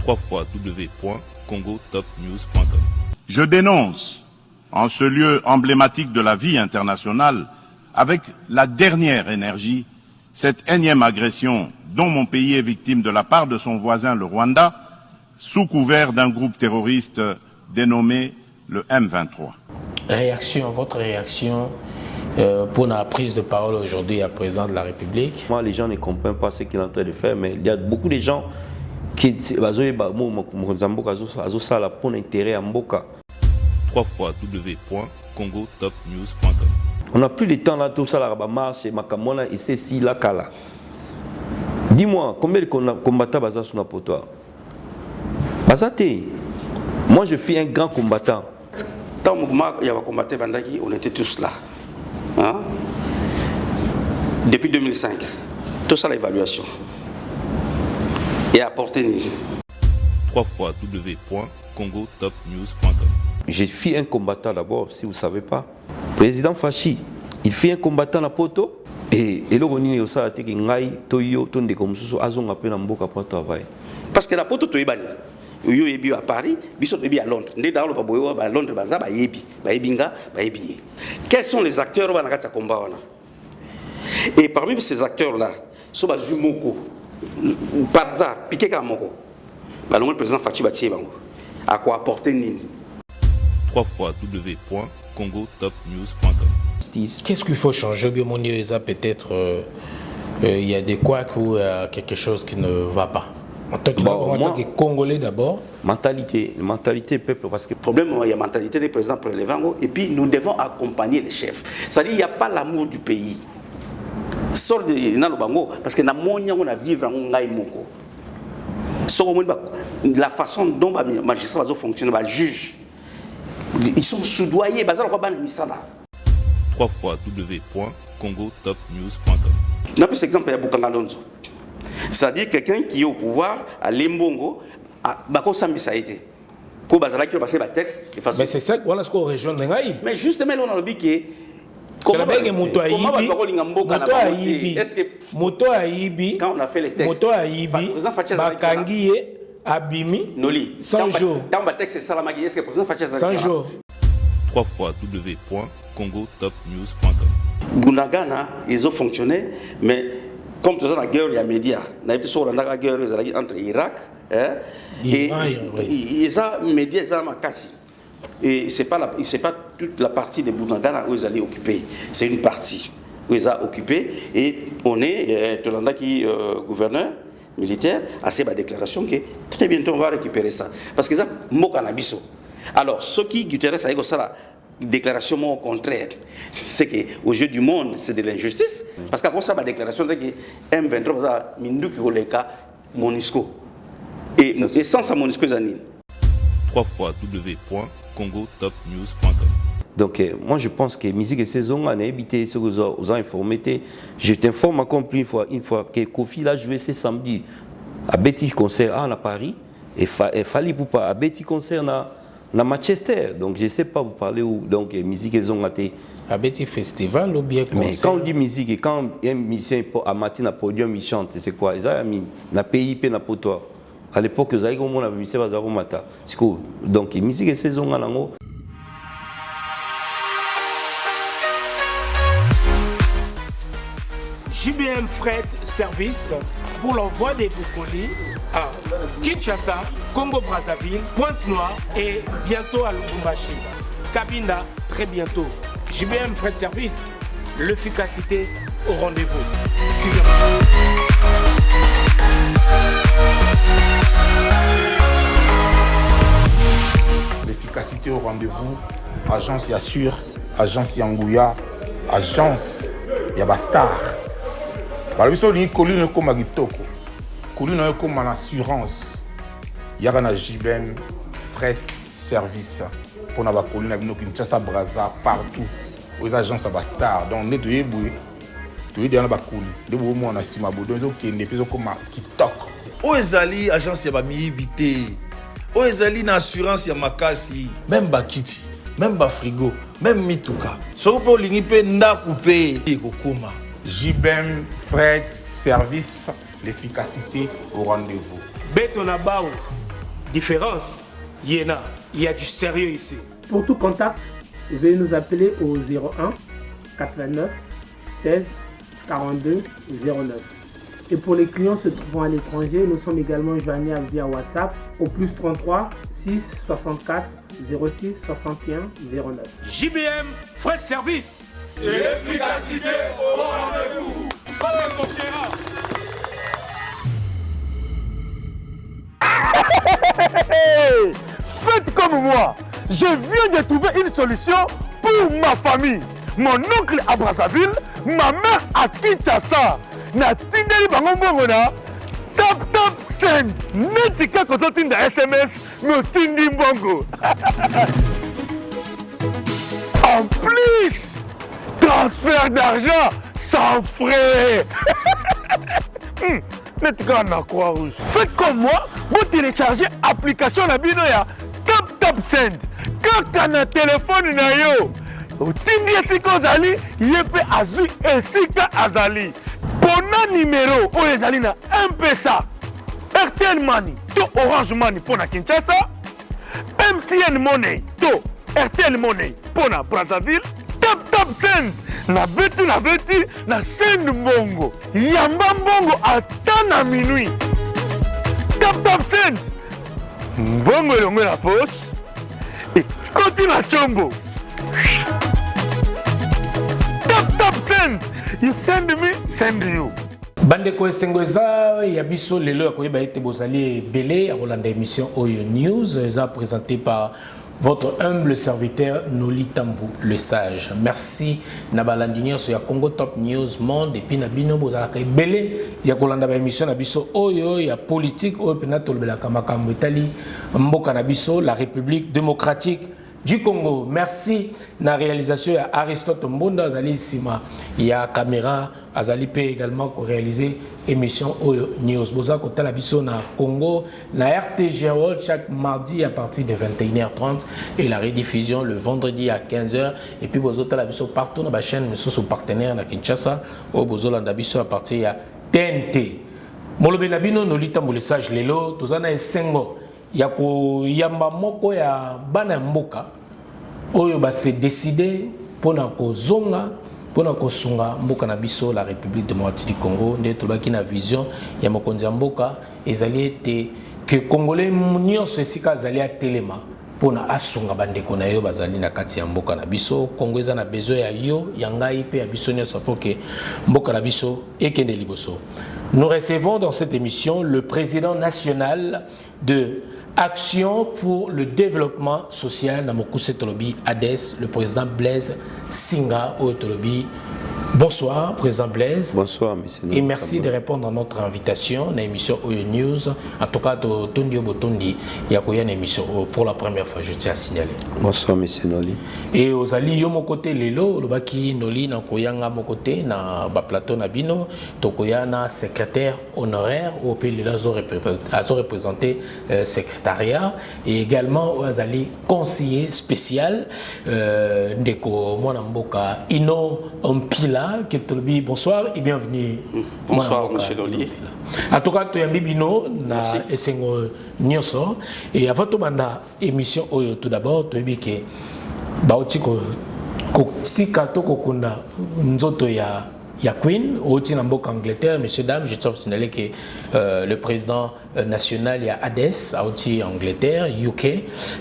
www.congotopnews.com. Je dénonce, en ce lieu emblématique de la vie internationale, avec la dernière énergie, cette énième agression dont mon pays est victime de la part de son voisin le Rwanda, sous couvert d'un groupe terroriste dénommé le M23. Votre réaction pour la prise de parole aujourd'hui à président de la République? Moi, les gens ne comprennent pas ce qu'il est en train de faire, mais il y a beaucoup de gens qui pour intérêt à Mboka. www.congotopnews.com. On n'a plus de temps là, tout ça, la marche, Makamona, et c'est si la Kala. Dis-moi, combien de combattants basés sur notre potoir? Bazate, moi je suis un grand combattant. Dans le mouvement, il y a un combattant, on était tous là. Hein? Depuis 2005, tout ça l'évaluation. Et apporter www.congotopnews.com. Je suis un combattant d'abord, si vous ne savez pas. Président Fachi, il fait un combattant à Poto. Et le Ronini au Salate qui ngaï, Toyo, Tonde comme ça, Azon appelle en Boka pour travail. Parce que la Poto Toybani, yo yebi à Paris, biso yebi à Londres. Ndé dans le Baboyo, à Londres, baza, ba yebi, ba yebinga, ba yebi. Quels sont les acteurs dans la combat? Et parmi ces acteurs-là, Soba Zumoko, Padza, Piqué Kamoko, le président Fachi Batie Bango, à quoi apporter Nini? www.congotopnews.com. Qu'est-ce qu'il faut changer? Peut-être il y a des couacs ou quelque chose qui ne va pas. En tant que Congolais d'abord. Mentalité peuple, parce que le problème, il y a la mentalité des présidents prélévants, et puis nous devons accompagner les chefs. C'est-à-dire qu'il n'y a pas l'amour du pays. Sort de Nalobango, parce que on a vivre en Ngaïmoko. La façon dont les magistrats fonctionnent, les juges, ils sont soudoyés. www.congotopnews.com. Un peu exemple, il y a Boukanga Lonzo. C'est-à-dire quelqu'un qui est au pouvoir, à Limbongo, à Bako Sambisa été. Pour Bazala qui a passé le texte. Mais c'est ça qu'on a ce qu'on rejoint. Mais justement, on a dit que. Comment Moto Aibi, quand on a fait les textes, Moto Aibi, Bakangi Abimi, Noli, 100 jours. Quand le texte est salamagi, est-ce que le président Fatia 100 jours. www.congotopnews.com. Bunagana, ils ont fonctionné, mais comme tout ça, la guerre, il y a les médias. La guerre entre Irak et les médias, ils ont cassé. Et ce n'est pas toute la partie de Bunagana où ils allaient occuper. C'est une partie où ils ont occupé. Et on est, Tolanda qui est gouverneur militaire, a fait ma déclaration que très bientôt on va récupérer ça. Parce que ça, Mokanabiso. Alors, ce qui intéresse avec ça, la déclaration au contraire, c'est qu'au jeu du monde, c'est de l'injustice. Parce qu'après ça, ma déclaration, c'est que M23, ça, Mindu qui le cas, Monisco. Et sans ça, Monisco, c'est Zanine. www.congotopnews.com. Donc, moi je pense que musique et saison, on a évité ce que vous avez informé. Je t'informe encore une fois que Kofi a joué ce samedi à Betty Concert à Paris et fallait pour pas à Betty Concert à Manchester. Donc, je ne sais pas vous parler où. Donc, musique et saison a été. À Betty Festival ou bien concert? Mais quand on dit musique et quand un musicien à matin à podium, il chante, c'est quoi? Ils ont mis na pays, na potoir. À l'époque, ils avaient comme on avait mis ça au matin. Donc, musique et saison à l'ango. JBM Fret Service pour l'envoi des colis à Kinshasa, Congo-Brazzaville, Pointe-Noire et bientôt à Lubumbashi. Cabinda, très bientôt. JBM Fret Service, l'efficacité au rendez-vous. Suivez-moi. L'efficacité au rendez-vous, agence Yassur, agence Yangouya, agence Yabastar. Balobiso ni colline comme Agitoko, colline comme en assurance. Yagana JBM Fret Service pour na ba colline abino Kinshasa Brazza partout aux agences Yabastar. Donc ne doyez boué, doyez dans ba colline. De bo mo na sima bodo donc ne peso comme Kitoko. Oezali agence ya ba miibité. Oezali na assurance ya makasi, même ba kiti, même ba frigo, même mituka. Soko po lingi pe ndaku pe ekokoma. JBM Fret Service, l'efficacité au rendez-vous. Betonabao, différence, il y a du sérieux ici. Pour tout contact, veuillez nous appeler au 01 89 16 42 09. Et pour les clients se trouvant à l'étranger, nous sommes également joignables via WhatsApp au plus 33 6 64 06 61 09. JBM, frais de service. Et efficacité au rendez-vous. Faites comme moi. Je viens de trouver une solution pour ma famille. Mon oncle à Brazzaville, ma mère à Kinshasa. Na tindeli bango mbongo na tap send. Netika kozo tinda SMS no tindi mbongo. En plus, transfert d'argent sans frais. Netika na Croix-Rouge. Faites comme moi, vous téléchargez l'application na bino ya tap send. Kaka na téléphone na yo. Tindi esika ozali, yepe azui esika azali. Pona numéro oyo ezali na M-Pesa, RTL Money to Orange Money pona Kinshasa, MTN Money to RTL Money pona Brazzaville, tap send na beti na send mbongo. Yamba mbongo ata na minuit. Tap send mbongo elongo na poche ekoti na chombo. Tap send. You send me, send you. Bandeko esengo eza ya biso lelo ya koyeba ete bozali belé à Rolanda émission Oyo News eza présenté par votre humble serviteur Noli Tambou le sage. Merci na balandinier sur ya Congo Top News Monde et puis na bino bozala ka belé ya kolanda ba émission na biso Oyo ya politique oyo pena tolbela kamakambo etali mboka na biso la République démocratique du Congo. Merci na réalisation ya Aristote Mbonda azali sima ya caméra azali pe également ko réaliser émission Oyo News boza ko tala biso na Congo na RTG World chaque mardi à partir de 21h30 et la rediffusion le vendredi à 15h et puis bozo tala biso partout na ba chaîne mais sous partenaire na Kinshasa au bozo landa biso à partir ya TNT. Molobe na bino Noli Tambou le sage lelo tozana esengo ya ko yamba moko ya bana mboka oyo ba se décider pona ko zonga pona ko sunga mboka na biso la République démocratique du Congo nde tobaki na vision ya mokonzi ya mboka ezali ete que congolais nyonso esika azali atelema pona asunga bandeko na yo bazali na kati ya mboka na biso. Congo eza na besoin ya yo ya ngai pe ya biso nyonso pour que mboka na biso ekende liboso. Nous recevons dans cette émission le président national de Action pour le développement social Namokuse Tolobi ADES, le président Blaise Singa Tolobi. Bonsoir, président Blaise. Bonsoir, monsieur. Et merci de répondre à notre invitation dans l'émission Oyo News. En tout cas, Tondi Obotondi, il y a une émission pour la première fois, je tiens à signaler. Bonsoir, monsieur Noli. Et aux alliés, yo mon côté, Lelo, le baki Noli, na koyanga mon côté, na plateau Nabino, tokoyana secrétaire honoraire, au pays a représenté secrétariat, et également aux alliés conseiller spécial, Ndeko Mwanamboka, Ino Ompila. Bonsoir et bienvenue. Bonsoir, monsieur Loli. En tout cas, tu es un bibino na esengo nyoso. Et avant de banda émission Oyo, tout d'abord, tu es biké. Baoti ko sika to kokunda nzoto ya Queen, au Tinamboka Angleterre, messieurs, dames, je tiens à signaler que le président national, il y a ADES, à Angleterre, UK.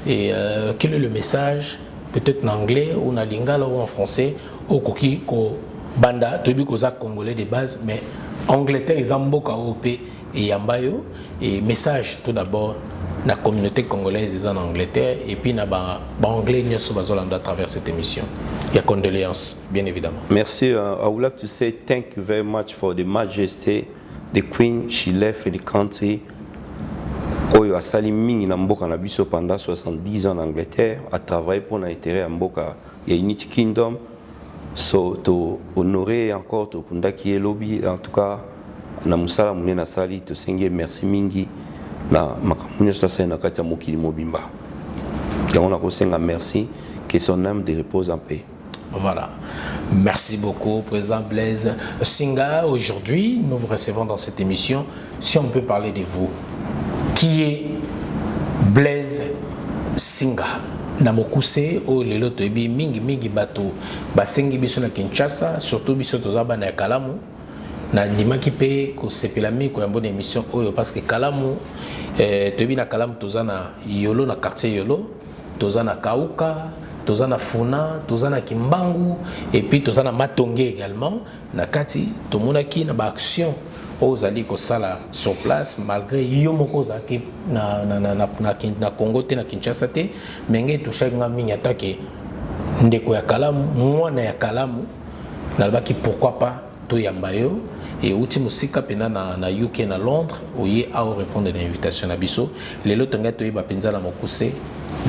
Et quel est le message, peut-être en anglais ou en lingala ou en français, au Koki, ko Banda, Tobi Koza congolais de base, mais Angleterre, ils ont beaucoup européen et Yambayo. Et message tout d'abord, la communauté congolaise est en Angleterre et puis na anglais nous sommes à travers cette émission. Il y a condoléances, bien évidemment. Merci. I would like to say thank you very much for the majesty, the Queen. She left the country. Oyo asali mingi na mboka na biso pendant 70 ans en Angleterre, a travaillé pour l'intérêt à mboka ya Unity Kingdom. So to honorer encore to kundaki lobby en tout cas na musala munena sali to senge merci mingi na makamunyo sasa na kati ya mokili mobimba. Ya on a kosenga merci que son âme de repose en paix. Voilà. Merci beaucoup, président Blaise Singa. Aujourd'hui, nous vous recevons dans cette émission. Si on peut parler de vous, qui est Blaise Singa na mokuse o lelo toyebi mingi bato basengi biso na Kinshasa, surtout biso tozaba na Kalamu na ndimaki pe ko sepela mi ko yambo na émission oyo parce que Kalamu toyebi na Kalamu tozana Yolo na quartier Yolo, tozana Kauka, tozana Funa, tozana Kimbangu et puis tozana Matonge également na kati tomonaki na ba action aux alliés ko sala sur place malgré yomoko zaki na Congo te na Kinshasa te menge toucha nga mingi atake ndeko ya Kalamu mwana ya Kalamu nalbaki pourquoi pas to yambayo et outi musika pena na UK na Londres oye a répondre à l'invitation na biso lelo tonga to yeba penza la mokuse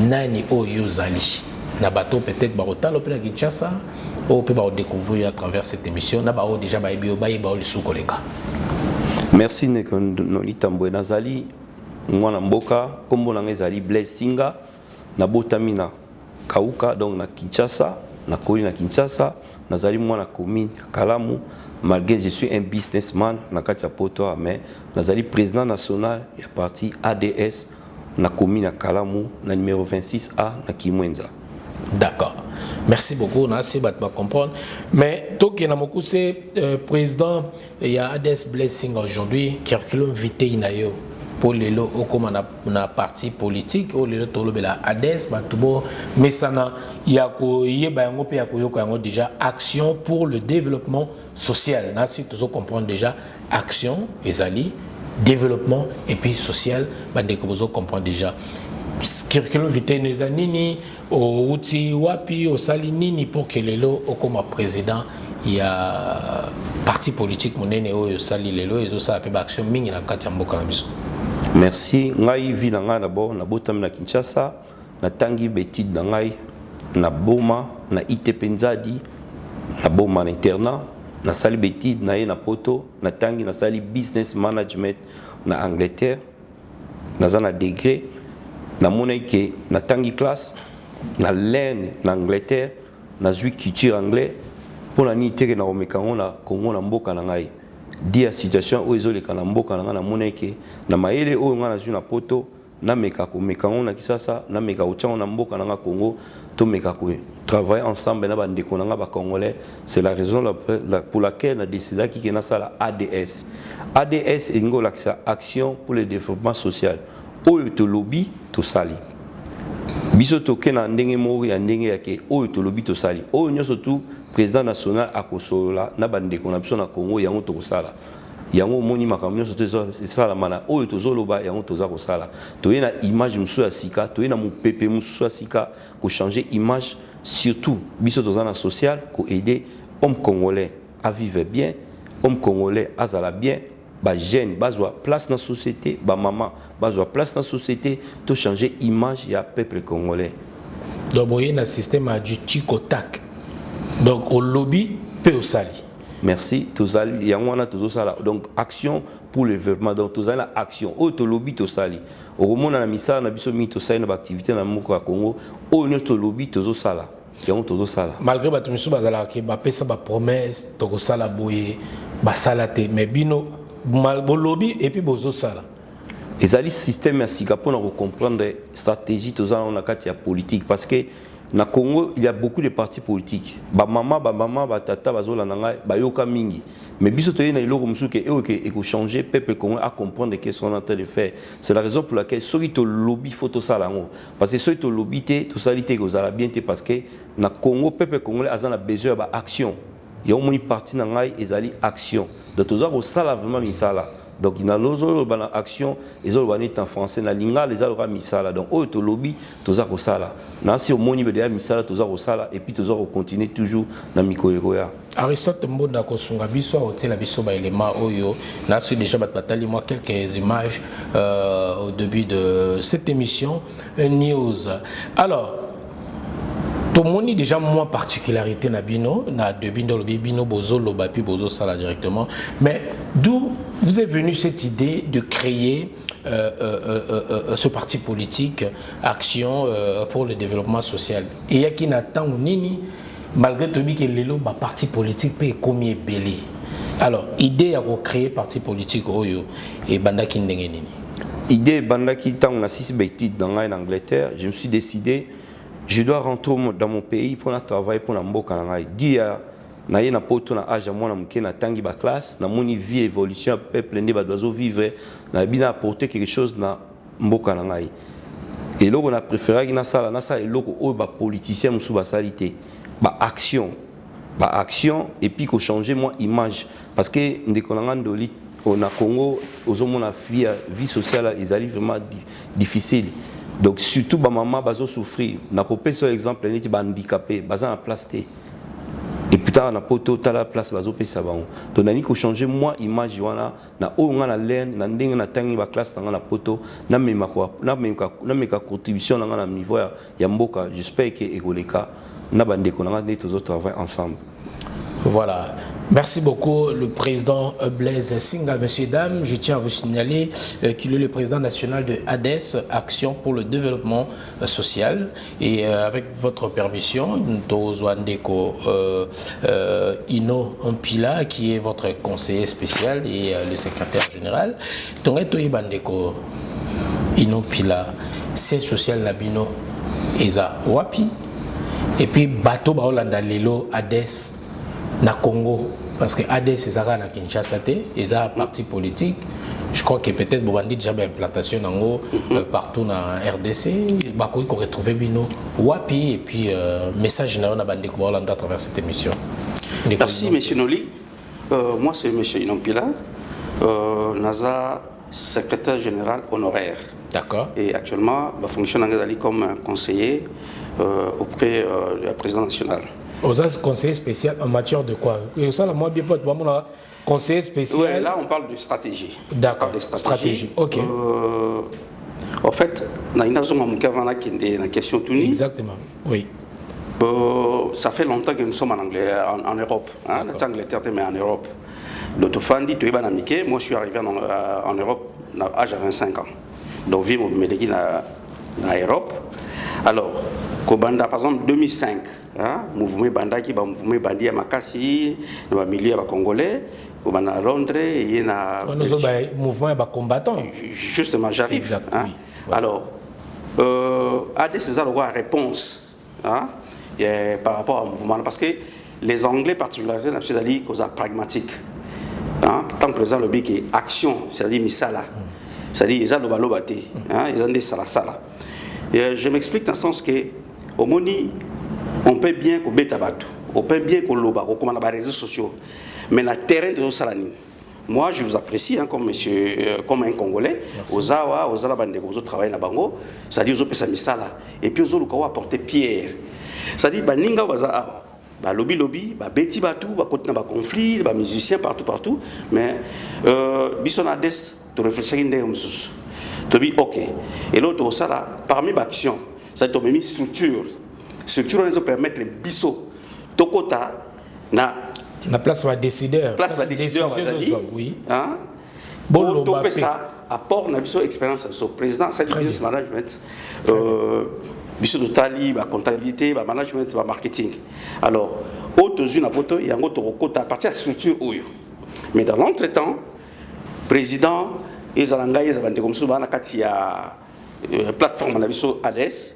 nani o yozali na bateau peut-être barotalo pe na Kinshasa o pe ba découvrir à travers cette émission na ba o déjà ba ebio ba yeba o lisu kolega. Merci Nolita Mbwe nazali mwana mboka kombo na ezali Blaise Singa na botamina Kauka donc na Kinshasa na Koli na Kinshasa nazali mwana commune Kalamu malgré je suis un businessman na kati ya poto mais nazali président national ya parti ADS na commune Kalamu na numéro 26A na Kimwenza. D'accord. Merci beaucoup. On a assez de comprendre. Mais donc, il y a un président, il y a ADS Blessing aujourd'hui, qui a invité Inayo pour les lots comme on a parti politique, ou les lots de la ADS, mais ça il y a déjà action pour le développement social. Si tu comprends déjà action, les alliés, développement et puis social, vous comprenez déjà. Curriculum vitae nini au outil wapi au sali nini pour que les lots comme président il y a parti politique monene au sali les lots et ça peut action mingi na kati ya mboka na biso. Merci ngai vi na nga d'abord na botam na Kinshasa na tangi betide na ngai na boma na ITP Nzadi na boma na internat na sali betide na ye na poto na tangi na sali business management na Angleterre na zana degré na monaike na tangi classe na laine na Angleterre na zui culture anglais pour la nité na omekango na Congo na mboka na ngai dia situation o ezoleka na mboka na ngai na monaike na mayele o nga na zui na poto na meka ko mekango na Kisasa na meka ochango na mboka na Congo to meka ko travailler ensemble na bandeko na ba congolais. C'est la raison pour laquelle on a décidé qu'il y a la ADS. ADS est une action pour le développement social. Oyo to lobby to sali biso to kena ndenge mori ya ndenge yake oyo to lobby to sali oyo nyoso tu président national akosola na bandeko na biso na Congo yango to kosala yango moni makambo nyoso to sala mana oyo to zoloba yango to za kosala to yena image musu ya sika to yena mupepe musu ya sika ko changer image surtout biso to za na social ko aider homme congolais à vivre bien homme congolais à zala bien ba jeune bazwa place dans la société ba maman bazwa place dans la société to changer image ya peuple congolais. Donc il y a un système du tic au tac. Donc au lobby peut au sali. Merci tozali yangwana tozo sala donc action pour le développement donc tozali action au to lobby to sali au romona na misala na biso mi to sali na activité na moko ya Congo au no to lobby tozo sala yango tozo sala malgré bato misu bazala ke ba pesa ba promesse to sala boye ba sala te mais bino mal lobby et puis bozo sala ezali système ya sika pour nous comprendre stratégie tozala na kati ya politique parce que na Congo il y a beaucoup de partis politiques ba mama ba tata bazola nanga ba yoka mingi mais biso to yena iloko musuke et que changer peuple congolais à comprendre qu'est-ce qu'on est en train de faire. C'est la raison pour laquelle ceux qui to lobby faut to sala ngo parce que ceux qui to lobby te to salite ko zala bien te parce que na Congo peuple congolais a besoin ba action. Il y a une partie dans ngai ezali action donc toza ko sala vraiment misala donc il y a l'autre action ils ont banni en français na linga les aura misala donc au to lobby toza ko sala na si au moni be de misala toza ko sala et puis toza ko continuer toujours na mikolo ya Aristote Mbonda ko sunga biso hôtel biso ba élément oyo na su déjà batali moi quelques images au début de cette émission news. Alors tout le monde déjà moins particularité na bino na de bino bozo loba puis bozo sala directement mais d'où vous est venue cette idée de créer ce parti politique Action pour le développement social et y a qui n'attend nini malgré tout que lelo ba parti politique peut comme belé alors idée à créer parti politique oyo et banda ki ndenge nini idée bandaki tant on a 6 bêtises dans l'Angleterre, je me suis décidé je dois rentrer dans mon pays pour travailler pour la mboka nangai. Dia na yena poto na âge moi na mke na tangi ba classe na moni vie évolution peuple ndé ba dozo vivre na bina apporter quelque chose na mboka nangai. Et là on a préféré na sala et loko o ba politicien musu ba salité ba action et puis qu'on changer moi image parce que ndeko nanga ndoli on a Congo aux hommes la vie sociale ils arrivent vraiment difficile. Donc surtout ba maman bazo souffrir na kopé sur exemple neti ba handicapé baza na place té et putain na poto ta la place bazo pesa bango donc nani ko changer moi image wana na o nga na len na ndenge na tangi ba classe na poto na mema ko na meka contribution na na niveau ya mboka j'espère que egoleka na bande ko na tous autres travailler ensemble. Voilà. Merci beaucoup, le président Blaise Singa. Messieurs, dames, je tiens à vous signaler qu'il est le président national de ADES, Action pour le développement social. Et avec votre permission, Ndeko Ino Mpila, qui est votre conseiller spécial et le secrétaire général. Bandeko Ino Mpila, c'est social Nabino Eza Wapi. Et puis, Bato Baolanda Lelo ADES. Na Congo, parce que ADES c'est ça na Kinshasa, ils ont un parti politique. Je crois que peut-être Bobandi déjà une implantation partout dans RDC. Bakoui qu'on retrouve Bino Wapi et puis message général na bande ko à travers cette émission. Merci monsieur Noli. Moi c'est monsieur Inompila, Naza secrétaire général honoraire. D'accord. Et actuellement je fonctionne comme conseiller auprès du président national. Aux conseiller spécial en matière de quoi? Et ça, moi, bien pas conseiller spécial. Oui, là, on parle de stratégie. D'accord. Stratégie. Ok. En fait, dans une question Tuni. Exactement. Oui. Ça fait longtemps que nous sommes en Europe. Hein, en Angleterre, mais en Europe. L'Autofandi, moi, je suis arrivé en Europe à l'âge de 25 ans. Donc, vivre au Médéguin en Europe. Alors, Kobanda, par exemple, 2005. Mouvement Banda qui mouvement Bandi à Makassi, dans le milieu congolais, comme à Londres et na mouvement combattant. Justement, j'arrive. Exact. Hein? Oui. Ouais. Alors, ADES a une réponse par rapport au mouvement parce que les Anglais particulièrement c'est cause pragmatique. Tant que les le but qui action, c'est-à-dire misala, c'est-à-dire ils ont le balobate, ils ont des salasala. Je m'explique dans le sens que au Moni on peut bien qu'on bête on peut bien qu'on loba, qu'on commande les réseaux sociaux, mais le terrain de Salani. Moi, je vous apprécie comme monsieur, comme un Congolais. Ozawa, Ozala bande, vous travaillez na bango, c'est-à-dire vous pesa misala, et puis vous avez apporté pierre. C'est-à-dire baninga waza, ba lobby, ba beti batu, ba côté na conflit, ba musiciens partout, mais bisona des, tu réfléchis ndé umsus. Tu dis ok. Et l'autre ça parmi l'action, ça te met structure les permettre les bisous tokota na place va décideur oui hein bon to ça apport na biso expérience so président ça dit business management biso totali ba comptabilité ba management ba marketing alors autres une poto yango to kota à partir de structure oyo mais dans l'entretemps président ezalanga ezabande comme ça na kati ya plateforme na biso ADES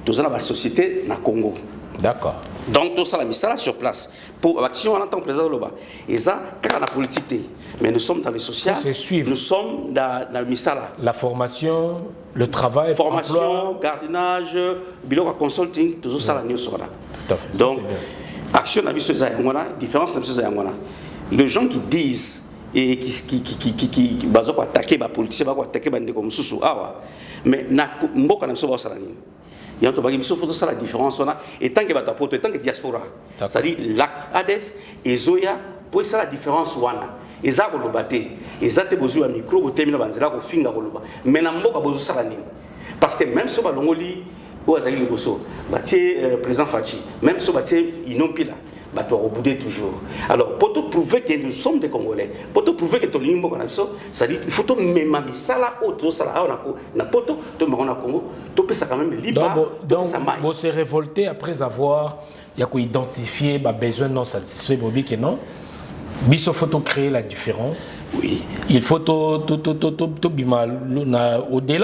tous la société na Congo. D'accord. Donc tout ça la mise sur place pour l'action en tant que président Loba. Et ça car la politique mais nous sommes dans le social. Nous sommes dans la misala. La formation, le travail, formation, gardiennage, bilan consulting, tout ça la news sur là. Tout à fait. Donc action na biso za yangwana, différence na biso za yangwana. Les gens qui disent et qui bazo ko attaquer ba politicien ba ko attaquer ba ndeko mususu awa. Mais na mboka na biso ba sala nini. Il y a la différence et tant que batapoto et tant que diaspora c'est-à-dire l'ADES et Zoya pour ça la différence wana et ça ko lobaté et ça te besoin micro ko temina banzela ko finga ko loba mais na mboka bozo sala nini parce que même so balongoli o azali liboso batie président Fachi même so batie Inompila bato au bout toujours. Alors pour te prouver que nous sommes des Congolais, pour te prouver que tu es un c'est-à-dire il faut que même ça là autre ça là na poto to me Congo, to peut ça quand même libre. Donc vous se révolter après avoir identifié besoin non satisfait Bobby que non. Biso faut créer la différence. Oui. Il faut au-delà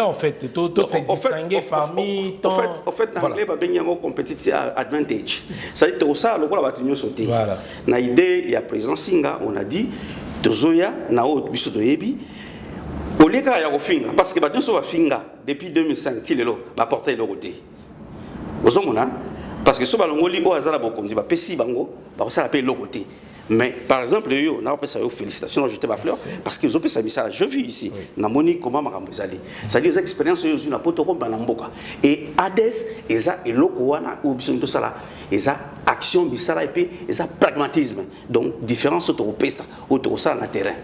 en fait, se distinguer parmi tant. En fait, l'anglais va bien avoir competitive advantage. Ça dit tout ça, le quoi va tenir sauter. Voilà. Na idée, il y a président Singa, on a dit tozoya na o biso to yebi. Au lieu qu'à y avoir finga, parce que bah nous sommes finga depuis 2005, il est là, va porter le côté. Vous savez parce que ce balongoli au hasard beaucoup, on dit bah pessi bango, bah ça la paye le côté. Mais par exemple, on a fait félicitations, j'étais ma fleur, parce qu'ils ont fait ça message. Je vis ici, na moni comment ma allé. Ça dit des expériences ils ont poto comme banamboka. Et Ades, eza eloko wana ou biso tout ça là, eza action bisala et puis eza pragmatisme. Donc différence autour pesa, autour ça na terrain.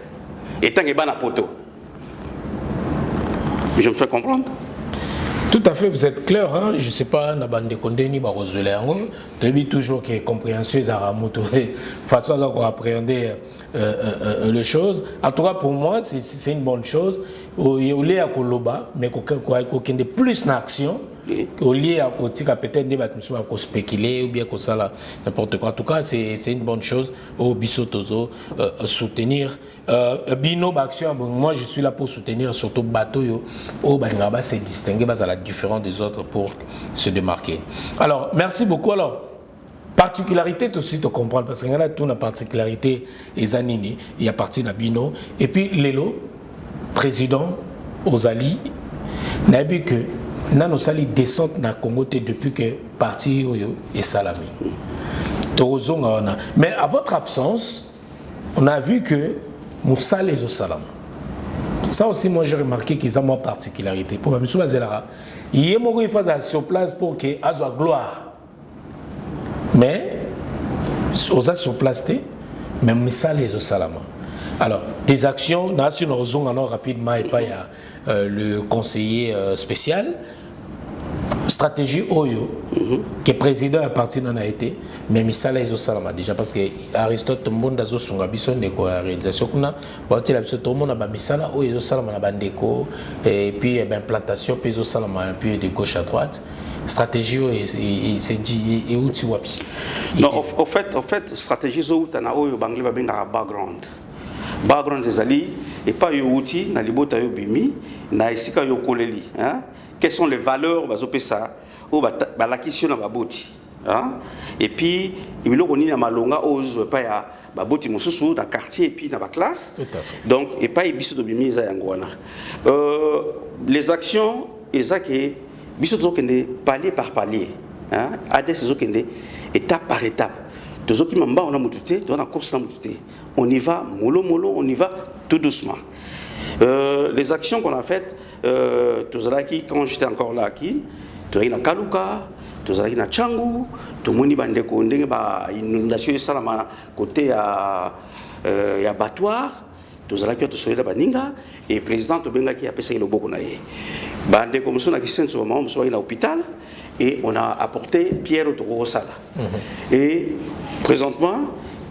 Et tant que bana poto. Je me fais comprendre. Tout à fait, vous êtes clair, hein? Je ne sais pas, na bande condeni ba rozole yango, depuis toujours que compréhension za moto façon là qu'on appréhender les choses. En tout cas pour moi, c'est une bonne chose. Au lieu à koloba, mais qu'on ait plus d'action. Au lieu à peut-être des bâtiments à spéculer ou bien qu'on ça n'importe quoi. En tout cas, c'est une bonne chose au Bissotozo soutenir. Bino Baction, moi je suis là pour soutenir surtout bateau au Baningaba se distinguer à la différence des autres pour se démarquer. Alors, merci beaucoup. Alors, particularité aussi de comprendre parce qu'il y a toute une particularité Zanini, il y a parti de Bino et puis Lelo, président Ozali, n'a vu que Nano Sali descend na Congo depuis que parti est Salami. Mais à votre absence, on a vu que Moussa les Salam. Ça aussi, moi j'ai remarqué qu'ils ont une particularité. Pour M. Bazelara, il y a une fois sur place pour qu'il ait la gloire. Mais, on a sur place, mais Moussa les Salam. Alors, des actions, nous avons rapidement et pas le conseiller spécial. Stratégie Oyo, que le président a parti dans été, mais Misala Iso Salama déjà parce que Aristote Mbonda Zo Sungabison de la réalisation qu'on a, il a tout le monde a Misala Oyo Salama la bandeko et puis implantation puis Iso Salama un peu de gauche à droite. Stratégie il s'est dit et où tu vois puis. Non, en fait, stratégie Zo Tana Oyo Bangli va bien background des alliés et pas yo outil na libota yo bimi na esika yo koleli hein. Quelles sont les valeurs bazopesa ou l'acquisition na baboti hein? Et puis il y a malonga ose pas ya baboti mususu dans quartier et puis dans la classe. Donc et pas biso de bimi za yangwana les actions ezake biso zokende palier par palier hein, ades zokende étape par étape tozoki mamba on a mututé on a course na mututé on y va mollo mollo on y va tout doucement. Les actions qu'on a faites, quand j'étais encore là, tu as eu la Kaluka, tu as eu la Changu, tu as eu l'inondation de côté à Battoir, tu as eu la Baninga, et le président qui a passé le Bokonaye. Bande comme ça, on a eu l'hôpital, et on a apporté Pierre au Sala. Et présentement,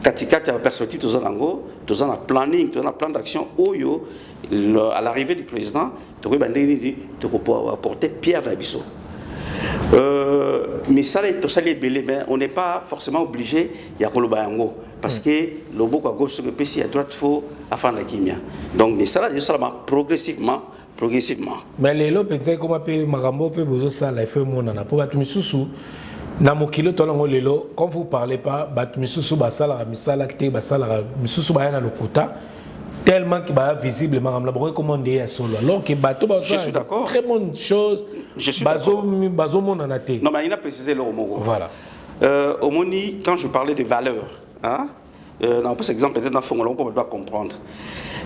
Katika, tu as la perspective, tu as un planning, tu as un plan d'action, à l'arrivée du président, tu as apporté Pierre Labisso. Mais ça, mais on n'est pas forcément obligé de faire parce que le bok à gauche, le PC à droite, il faut faire la chimie. Donc, mais ça, progressivement. Mais les lots, peut-être comme un Marambo peut vous ça, il faut mon ana pour être sous. Namokilo tolongo lelo quand vous parlez pas batmisusu basala misala te basala misusu bayana lokuta tellement que ba visiblement amla ba recommander un solo alors que bato ba je suis d'accord très bonne chose bazo monana te non mais il a précisé le mot voilà au moni quand je parlais de valeurs hein non pas exemple peut-être dans Fongola on peut pas comprendre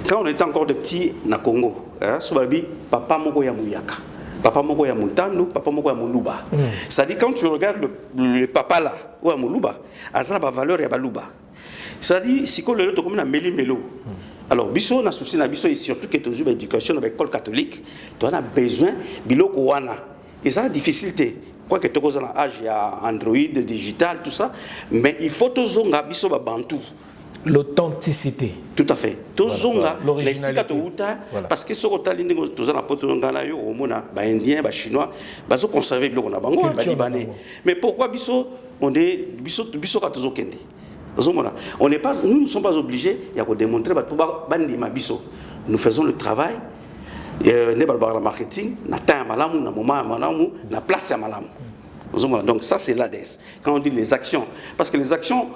quand on était encore de petits na Congo hein sobabi papa moko ya muyaka papa moko ya Moutano, papa moko ya Moluba. C'est-à-dire quand tu regardes le papa là, ou à Moluba, azala ba valeur ya baluba. C'est-à-dire si ko le to comme na meli melo. Alors biso na souci na biso et surtout que tu as éducation avec l'école catholique, tu as besoin biloko wana. Et ça difficulté. Quoi que tu as un âge ya Android digital tout ça, mais il faut to zonga biso ba bantu. L'authenticité. Tout à fait. Voilà, L'originalité. Voilà. Parce que ce que tu as les Indiens, les Chinois, ils ont conservé les Libanais. Mais pourquoi on est biso On n'est pas, nous ne sommes pas obligés de démontrer nous faisons le travail le marketing na temps malamu na moment malamu na place ya malamu. Donc ça c'est l'ADES. Quand on dit les actions, parce que les actions,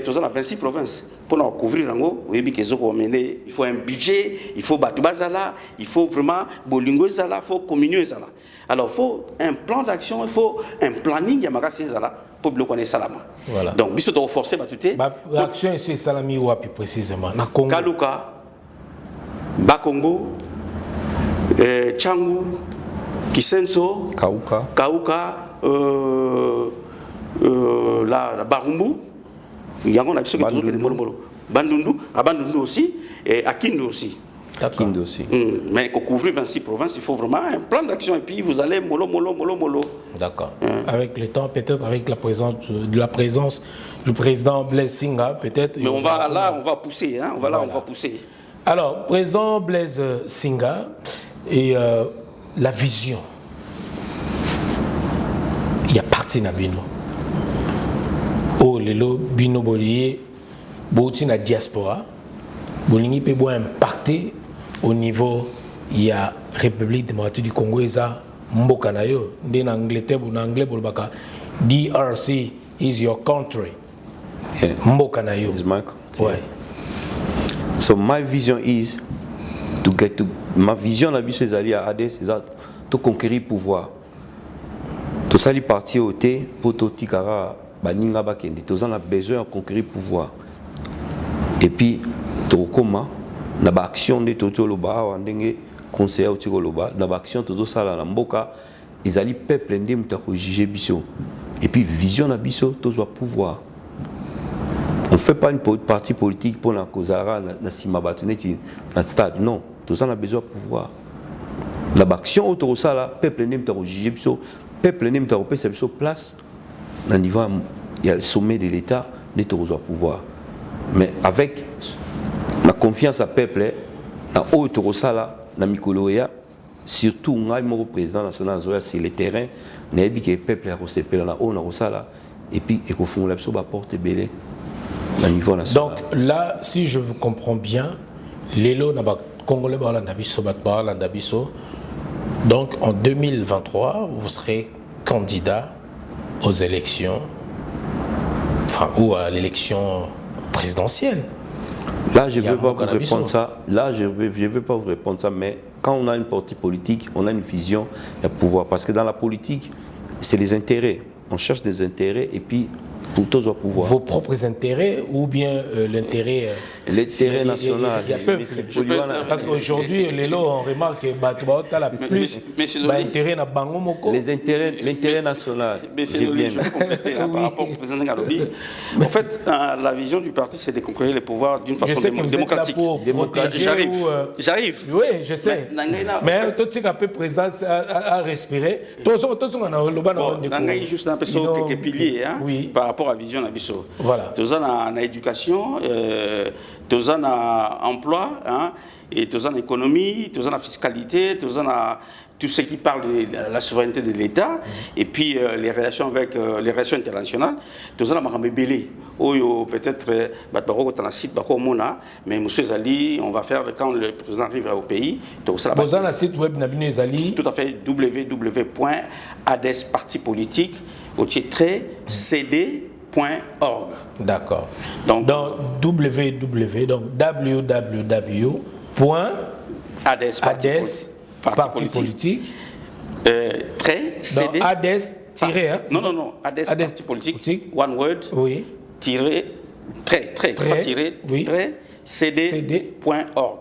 tous dans 26 provinces, pour nous couvrir il faut un budget, il faut Batubazala, il faut vraiment Bolingo Zala, il faut communier Zala. Alors il faut un plan d'action, il faut un planning Yamagasi Zala pour bloquer Salama. Voilà. Donc biso to forcer batute. L'action c'est Salami wapi précisément na Congo. Kaluka, Bakongo, Changu, Kisenso, Kauka, la Barumbu, Bandundu, à Bandundu aussi, et à Kindu aussi. Mais pour couvrir 26 provinces, il faut vraiment un plan d'action et puis vous allez mollo. D'accord. Avec le temps, peut-être avec la présence du président Blaise Singa, peut-être. Mais on va pousser, hein. On va pousser. Alors, président Blaise Singa et la vision. Il y a parti na bino. Oh, lelo bino bolié, bouti na diaspora, bolingi pe bo impacté au niveau il y a République démocratique du Congo eza mboka na yo, ndé na Angleterre ou na anglais bolbaka DRC is your country. Yeah. Mboka na yo. It's my country. Ouais. So my vision is to get to ma vision na biso ezali à ADES to conquérir pouvoir. Tout ça, les partis au thé, pour tout tikara, baninga bakende. Tout ça, on a besoin de conquérir pouvoir. Et puis, tout comme, na ba action de tout le bas, on a conseiller au tiko le bas, na ba action tout ça là, n'amboka, ils allaient peuple ndé mutako juger biso. Et puis, vision na biso, tout ça pouvoir. On fait pas une partie politique pour la cause na sima batuneti na stade. Non, tout ça, on a besoin de pouvoir. La ba action autour de ça là, peuple ndé mutako juger biso. Peuple n'est pas européen, c'est place. Au niveau, il y a le sommet de l'État, n'est pas au pouvoir. Mais avec la confiance à peuple, la haute rosala, la Mikoloya, surtout le président national, c'est le terrain, n'est pas que le peuple a reçu la haute rosala, et puis il faut la porte belé au niveau national. Donc là, si je vous comprends bien, l'élo n'a pas congolais Nabiso. Donc en 2023, vous serez candidat aux élections, enfin, ou à l'élection présidentielle. Là, je ne vais pas vous répondre ça. Là, je vais pas vous répondre ça. Mais quand on a une partie politique, on a une vision, il y a pouvoir. Parce que dans la politique, c'est les intérêts. On cherche des intérêts et puis pour tous au pouvoir. Vos propres intérêts ou bien l'intérêt l'intérêt national. Parce qu'aujourd'hui, les lots, on remarque que la plus intérêt na bango moko. L'intérêt national. J'ai bien complété par rapport au président Garobi. En fait, la vision du parti, c'est de conquérir le pouvoir d'une façon démocratique. J'arrive. Oui, je sais. Mais tout ce qu'on peut président à respirer. Tous on a le ban. Juste un peu quelques piliers par rapport à la vision d'Abisso. Voilà. Tous on a éducation, tous on a emploi, et tous on a économie, tous on a fiscalité, tous on a tout ce qui parle de la souveraineté de l'État, et puis les relations avec les relations internationales. Tous on a Maramé Belé. Peut-être mais M. Zali, on va faire quand le président arrivera au pays. Vous avez un site web Zali. Tout à fait, www.adespartipolitique-cd.org. D'accord. Donc www.adespartipolitique. CD. Ades non, Ades Parti Politique. One word. Oui. CD.org.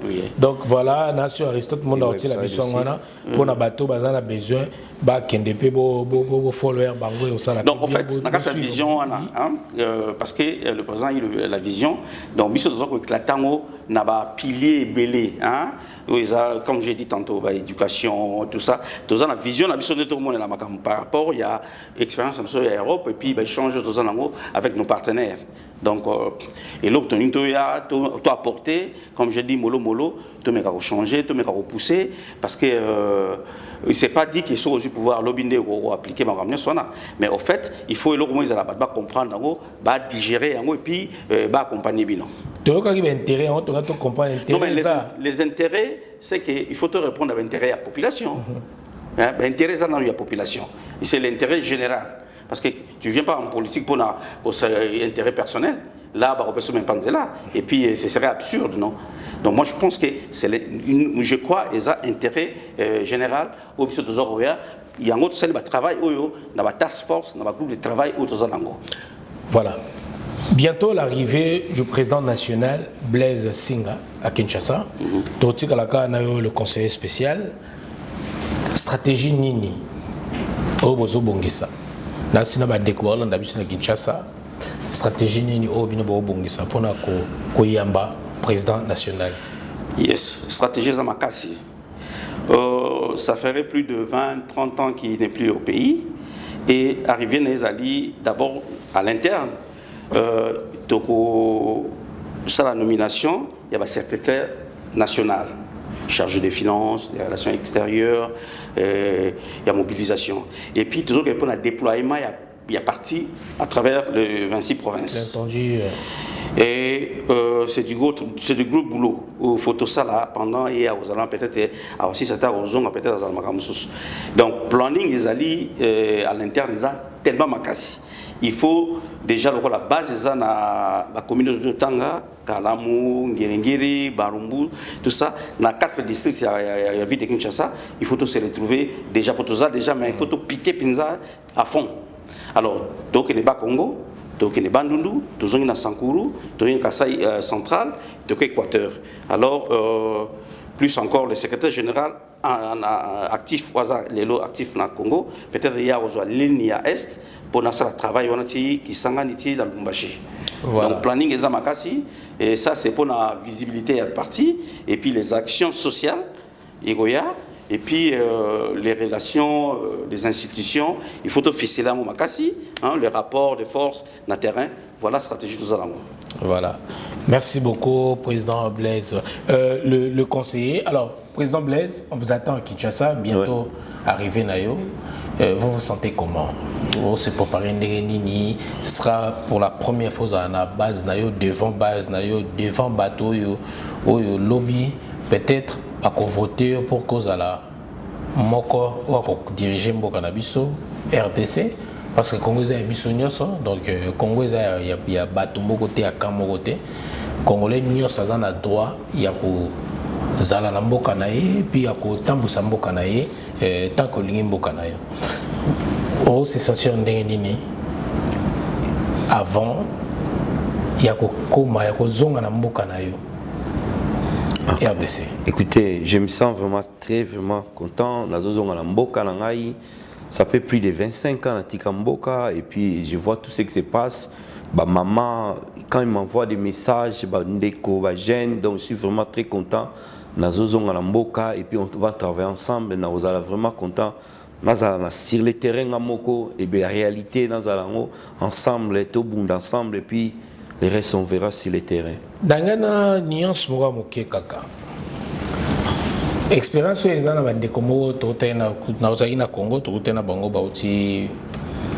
Oui. Donc voilà, Nation Aristote, mon article la mission pour na bateau, on a besoin followers. Donc en fait, on a une vision, parce que le président a la vision. Donc, il y a un pilier belé. Comme j'ai dit tantôt, éducation, tout ça. Dans la vision, la vision de tout le monde par rapport, il y a l'expérience en Europe et puis il change avec nos partenaires. Donc, et l'autre, tu as apporté comme je dis, mollo, tout le monde changer, tout le monde repousser, parce que il ne s'est pas dit qu'ils sont au pouvoir l'obinde ou appliquer ma ramener sona. Mais au fait, il faut comprendre, digérer et puis accompagner bien. Les intérêts, c'est qu'il faut te répondre à l'intérêt de la population. L'intérêt de la population. C'est l'intérêt général. Parce que tu ne viens pas en politique pour intérêt personnel. Là, et puis ce serait absurde, non? Donc moi je pense que je crois que c'est un intérêt général. Il y a un autre travail, dans la task force, dans le groupe de travail. Voilà. Bientôt l'arrivée du président national Blaise Singa à Kinshasa. Le conseiller spécial. Stratégie Nini. Obozo Bongisa. Là, si on a découvert dans Kinshasa, stratégie Nini Obozo Bongisa pour Koyamba, président national. Yes, stratégie Zamakasi. Ça ferait plus de 20-30 ans qu'il n'est plus au pays. Et arrivé Nezali, d'abord à l'interne, sur la nomination, il y a un secrétaire national, chargé des finances, des relations extérieures, il y a mobilisation. Et puis, toujours pour le déploiement, il y a parti à travers les 26 provinces. Bien entendu. Et c'est du gros boulot. Il faut tout ça là pendant et aux allants peut-être aussi certains aux zones peut-être aux allants. Donc planning les alliés à l'interne ils ont tellement makasi. Il faut déjà la base dans la communauté de Tanga, Kalamu, Ngirengiri, Barumbu, tout ça. Dans 4 districts, il y a la ville de Kinshasa. Il faut tout se retrouver déjà pour tout ça déjà, mais il faut tout piquer Pinza à fond. Alors, donc il n'est pas Congo. Donc, il y a Bandundu, il y a Sankuru, il y a Kasaï central, il y a Équateur. Alors, plus encore, le secrétaire général actif, actif dans le Congo, peut-être il y a une ligne est pour le travail qui s'engage dans le Lubumbashi. Voilà. Donc, planning est Zamakasi, et ça, c'est pour la visibilité à partie, et puis les actions sociales, et puis les relations des institutions, il faut officier là Makassi, le rapport de force dans le terrain, voilà la stratégie de Zalamo. Voilà. Merci beaucoup, Président Blaise. Le conseiller, alors, Président Blaise, on vous attend à Kinshasa, bientôt arrivé Nayo. Vous vous sentez comment? Vous se préparez Nini, ce sera pour la première fois à la base Nayo, devant bateau, au lobby, peut-être à voter pour cause à la moko ou diriger Mboka Nabiso RDC parce que Congo est biso nyoso donc Congo il y a bateau côté à Kamo côté Congolais nyoso ça a droit il y a pour zala na Mboka naye puis il y a pour tambusa Mboka naye tant que lingi Mboka naye oh c'est sorti en nini avant il y a koma il y a zonga na Mboka naye RDC. Écoutez, je me sens vraiment content. Ça fait plus de 25 ans à Tikamboka et puis je vois tout ce qui se passe. Maman, quand il m'envoie des messages, donc je suis vraiment très content. Et puis on va travailler ensemble. Nous sommes vraiment contents. Sur le terrain, et bien la réalité, nous allons ensemble, tout le monde ensemble et puis les restes on verra sur le terrain. Dans nuance moka moké kaka. Expérience les gens na Congo, na Congo, na bango bauti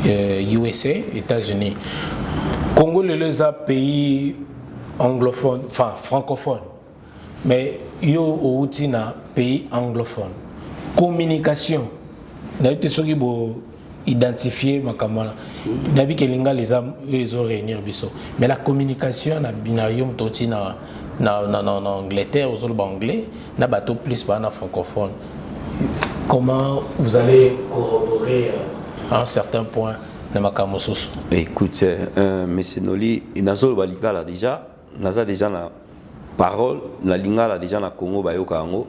USA, États-Unis. Congo les pays anglophones, enfin francophones. Mais yo outi na pays anglophone. Communication. Na été soki bo identifier makamala nabi kelinga les ont réunir biso mais la communication na binarium toti na Angleterre aux autres anglais na bateau plus pas na francophone comment vous allez corroborer à un certain point na makamosos? Écoute monsieur Noli inazo balinga là déjà naza déjà na parole la linga là déjà na Congo bayoka ngo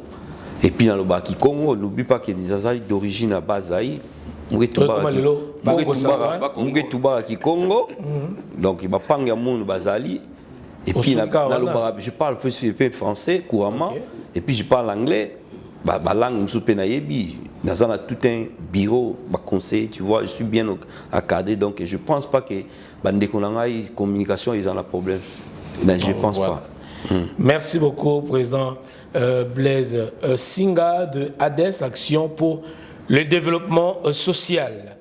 et puis dans le baki Congo n'oublie pas que des azali d'origine à Bazaï Mougetouba Congo, donc il va prendre mon Bazali, et puis je parle peu français couramment, et puis je parle anglais, la langue Moussoupenayebi, dans tout un bureau, conseil, tu vois, je suis bien accadré, donc je ne pense pas que la communication ils ont un problème. Mais je ne pense pas. Merci beaucoup, Président Blaise Singa de ADES, Action pour le développement social.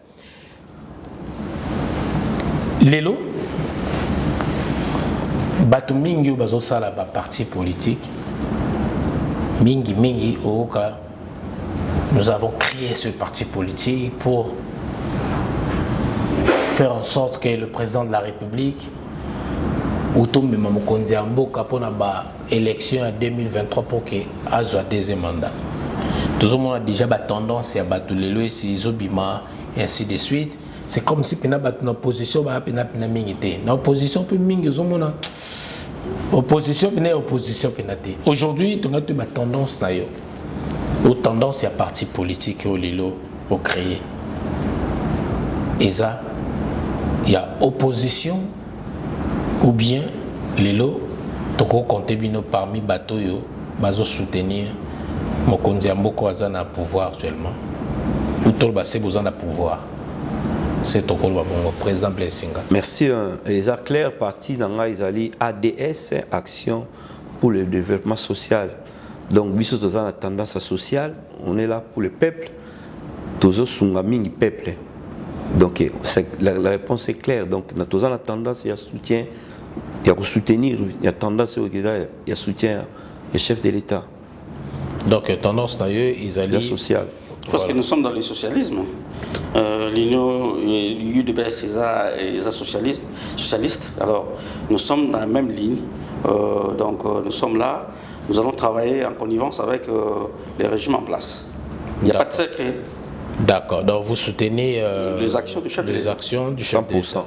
Lelo, Batu Mingi Bazosala ba parti politique, Mingi Oka, nous avons créé ce parti politique pour faire en sorte que le président de la République Outoum Mamokondi Amboka pour la élection en 2023 pour qu'il ait un deuxième mandat. Tout le monde a déjà tendance à battre les lois, Zobima, et ainsi de suite. C'est comme si on a battu une opposition, on a une opposition, opposition. Aujourd'hui, on a une tendance, une tendance à parti politique au créer. Et ça, il y a opposition ou bien les lots, toko compter parmi bateaux bazo soutenir Mokonzi Mboko azana pouvoir actuellement. Ou tout le besoin de pouvoir. C'est toko le par exemple Singa. Merci. Eza clair parti dans l'Isali ADS, Action pour le développement social. Donc biso toza la tendance sociale, on est là pour le peuple. Tozo sungaming peuple. Donc la réponse est claire. Donc nous avons la tendance, il y a soutien, il y a soutenir, il y a tendance, il y a soutien au chef de l'État. Donc tendance d'ailleurs, ils allaient social. Parce que nous sommes dans le socialisme. L'Union, l'UDPS, c'est socialiste. Alors nous sommes dans la même ligne. Donc nous sommes là. Nous allons travailler en connivence avec les régimes en place. Il n'y a pas de secret. D'accord, donc vous soutenez les actions du chef de l'État. 100%.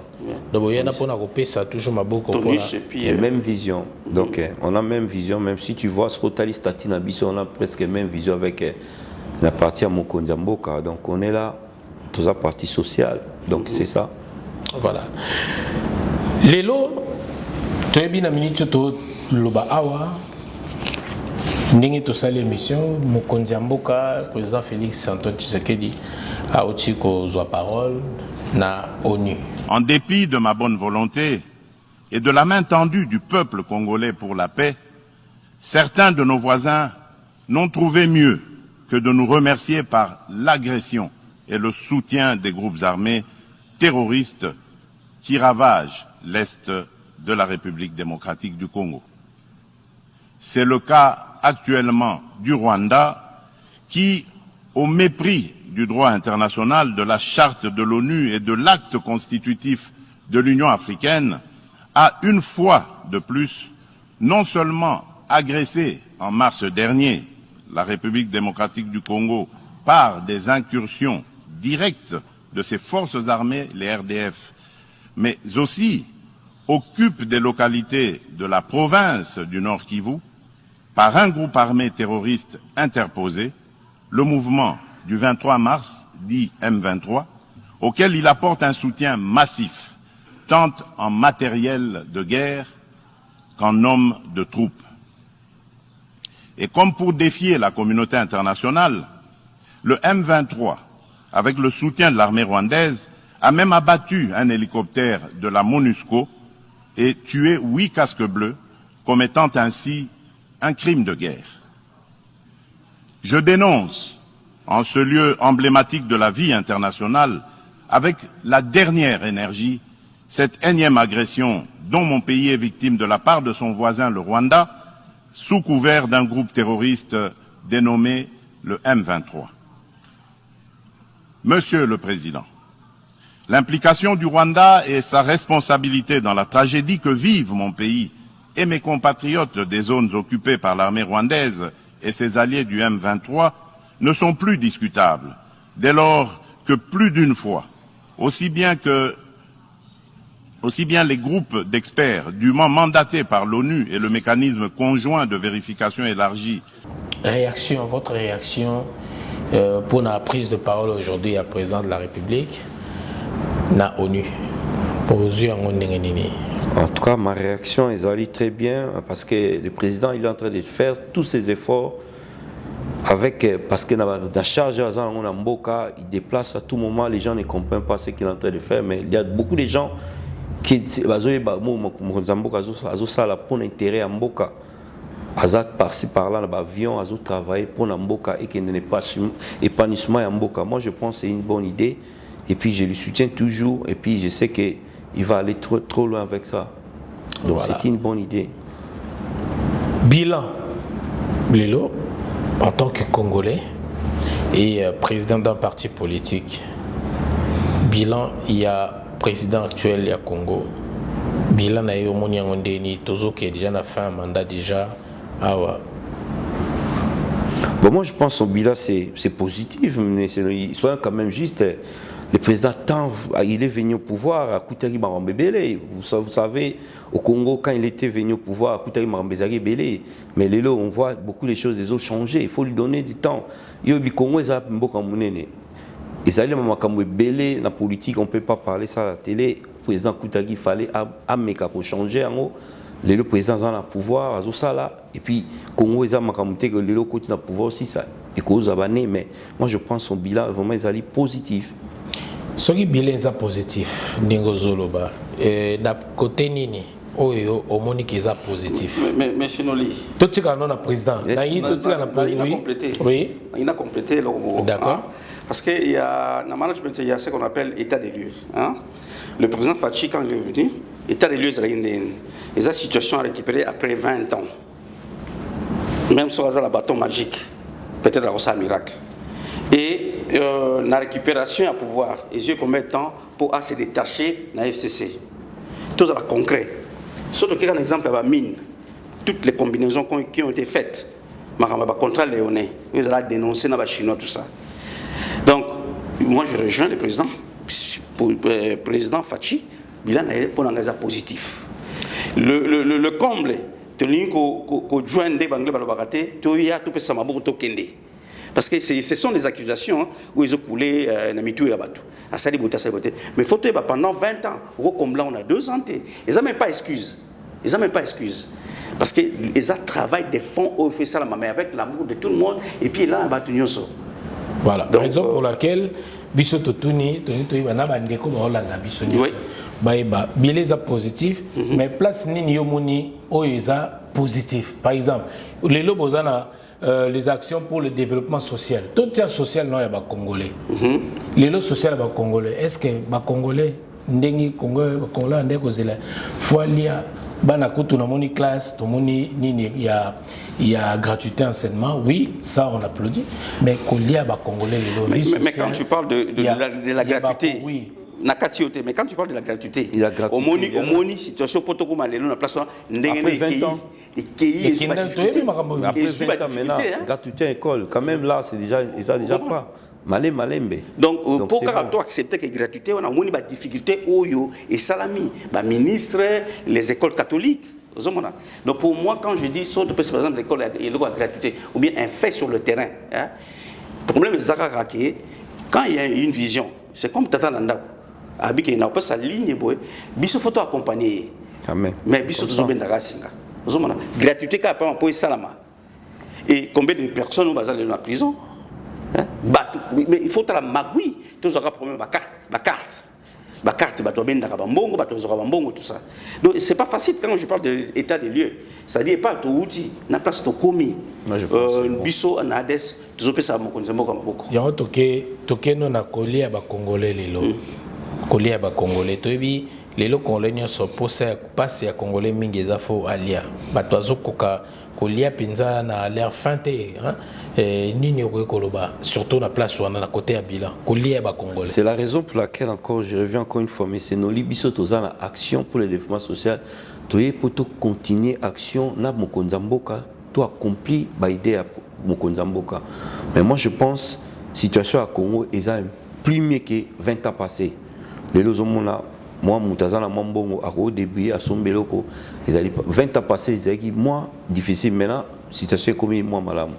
Donc il y en a pour nous ça toujours ma beaucoup et même vision. Donc on a même vision, même si tu vois ce que Statina Bisso, on a presque même vision avec la partie à Mokonzi Mboka. Donc on est là, toute la partie sociale. Donc c'est ça. Voilà. Lelo, tu es bien à minute to loba awa. Ndenge tosali émission Mokonzi Mboka, président Félix Antoine Tshisekedi a aussi la parole na ONU. En dépit de ma bonne volonté et de la main tendue du peuple congolais pour la paix, certains de nos voisins n'ont trouvé mieux que de nous remercier par l'agression et le soutien des groupes armés terroristes qui ravagent l'Est de la République démocratique du Congo. C'est le cas actuellement du Rwanda qui, au mépris du droit international, de la charte de l'ONU et de l'acte constitutif de l'Union africaine, a une fois de plus non seulement agressé en mars dernier la République démocratique du Congo par des incursions directes de ses forces armées, les RDF, mais aussi occupe des localités de la province du Nord Kivu par un groupe armé terroriste interposé, le mouvement du 23 mars, dit M23, auquel il apporte un soutien massif, tant en matériel de guerre qu'en hommes de troupes. Et comme pour défier la communauté internationale, le M23, avec le soutien de l'armée rwandaise, a même abattu un hélicoptère de la MONUSCO et tué 8 casques bleus, commettant ainsi un crime de guerre. Je dénonce, en ce lieu emblématique de la vie internationale, avec la dernière énergie, cette énième agression dont mon pays est victime de la part de son voisin le Rwanda, sous couvert d'un groupe terroriste dénommé le M23. Monsieur le Président, l'implication du Rwanda et sa responsabilité dans la tragédie que vivent mon pays et mes compatriotes des zones occupées par l'armée rwandaise et ses alliés du M23 ne sont plus discutables, dès lors que plus d'une fois, aussi bien les groupes d'experts dûment mandatés par l'ONU et le mécanisme conjoint de vérification élargie. Votre réaction pour la prise de parole aujourd'hui à président de la République, na ONU. En tout cas, ma réaction est allée très bien parce que le président il est en train de faire tous ses efforts parce que la charge à Mboka, il déplace à tout moment, les gens ne comprennent pas ce qu'il est en train de faire, mais il y a beaucoup de gens Mboka azo sala pour l'intérêt à Mboka. Azat par-ci par-là dans l'avion, azo travailler pour Mboka et qu'il n'est pas épanouissement à Mboka. Moi je pense que c'est une bonne idée et puis je le soutiens toujours et puis je sais que il va aller trop loin avec ça. Donc voilà. C'est une bonne idée. Bilan Lelo en tant que Congolais et président d'un parti politique. Bilan, il y a président actuel, il y a Congo. Bilan, il y a Moniangondeni, Tozo qui a déjà fait un mandat déjà. Ah ouais. Bon, moi je pense que son bilan c'est positif, mais soit quand même juste. Le président il est venu au pouvoir à Koutari Marambébélé. Vous savez, au Congo, quand il était venu au pouvoir à Koutari Marambébélé, mais là, on voit beaucoup de choses, les ont changé. Il faut lui donner du temps. Il y a Congo, ils ont beaucoup de monde. Ils allaient Belé, la politique, on ne peut pas parler ça à la télé. Le président Koutari, il fallait amener pour changer. Le président a le pouvoir, et puis Congo, ils ont le côté du pouvoir aussi. Et cause abonnés, mais moi je pense que son bilan vraiment est positif. Ce qui bilan est positif, Ningo Zoloba, na côté nini, oyo omoni qui est positif. Mais Chinoli. Tout ce qu'on a président, il a complété. Oui. Il a complété le mot. D'accord. Parce qu'il y a dans le management, il y a ce qu'on appelle état des lieux. Hein? Le président Fachi, quand il est venu, état des lieux, c'est la situation à récupérer après 20 ans. Même sur la bâton magique, peut-être c'est un miracle. Et la récupération à pouvoir, et yeux combien de temps pour se détacher de la FCC. Tout ça concret. Surtout qu'il y a un exemple à la mine, toutes les combinaisons qui ont été faites, le contrat léonais, ils ont dénoncé dans les Chinois, tout ça. Donc, moi je rejoins le président Fachi, il a un engagement positif. Le comble, parce que ce sont des accusations où ils ont coulé Namitou et Abatou. Mais il faut que pendant 20 ans, comme là on a 2 ans, ils n'ont même pas excuse. Ils n'ont même pas excuse. Parce qu'ils ont travaillé des fonds au fait mais avec l'amour de tout le monde. Et puis là, on va tout. Voilà, la raison pour laquelle Biso Totuni, Bilé est positif, mais place Nini Yomoni, Oeza positif. Par exemple, les lobos les actions pour le développement social. Tout ça social, non, il y a Congolais. Les lots sociaux, il y a Congolais. Est-ce que les Congolais, les Congolais, il y a Banakutu na moni classe, il y a gratuité enseignement, oui, ça on applaudit, mais qu'il y a des Congolais, mais quand tu parles de la gratuité, oui. Mais quand tu parles de la gratuité, au moni situation pour tout le monde, la place après 20 ans, après 20 ans maintenant, gratuité école, quand même là, c'est déjà, ils ont déjà pas. Malembe. Donc pour qu'on accepter que la gratuité, on a des difficultés et salami, ministre, les écoles catholiques. Donc pour moi, quand je dis saute par exemple l'école et la gratuité, ou bien un fait sur le terrain, le problème est quand il y a une vision, c'est comme Tata Nanda, avec une sa ligne, biso photo accompagné. Mais biso toujours bien d'Arasinga. Gratuité quand on peut salama. Et combien de personnes ont basé dans la prison? Mais il faut la magui, tout aura problème ma carte, tout ça. Donc c'est pas facile quand je parle de l'état des lieux. C'est-à-dire pas tout outil, na place to commis. Biso en Hades, tout ça mon konzembo comme beaucoup. Ya toke no na kolia ba congolais lelo. Kolia ba congolais tobi lelo congolais so posa passe ya congolais mingi za fo alia. Bato azokoka kolia penza na l'air finte hein. Surtout la place où on a la côté à bilan. C'est la raison pour laquelle encore je reviens encore une fois, mais c'est nos libisotozana action pour le développement social. Tu es pour continuer action na mokonzamboka, tu accomplis ba idée à mokonzamboka. Mais moi je pense situation à Congo est plus mieux que 20 ans passés. Les lozomona moi moutazana mambongo au début à sombeloko ils allaient 20 ans passés ils allaient moi difficile maintenant situation est comme moi malam.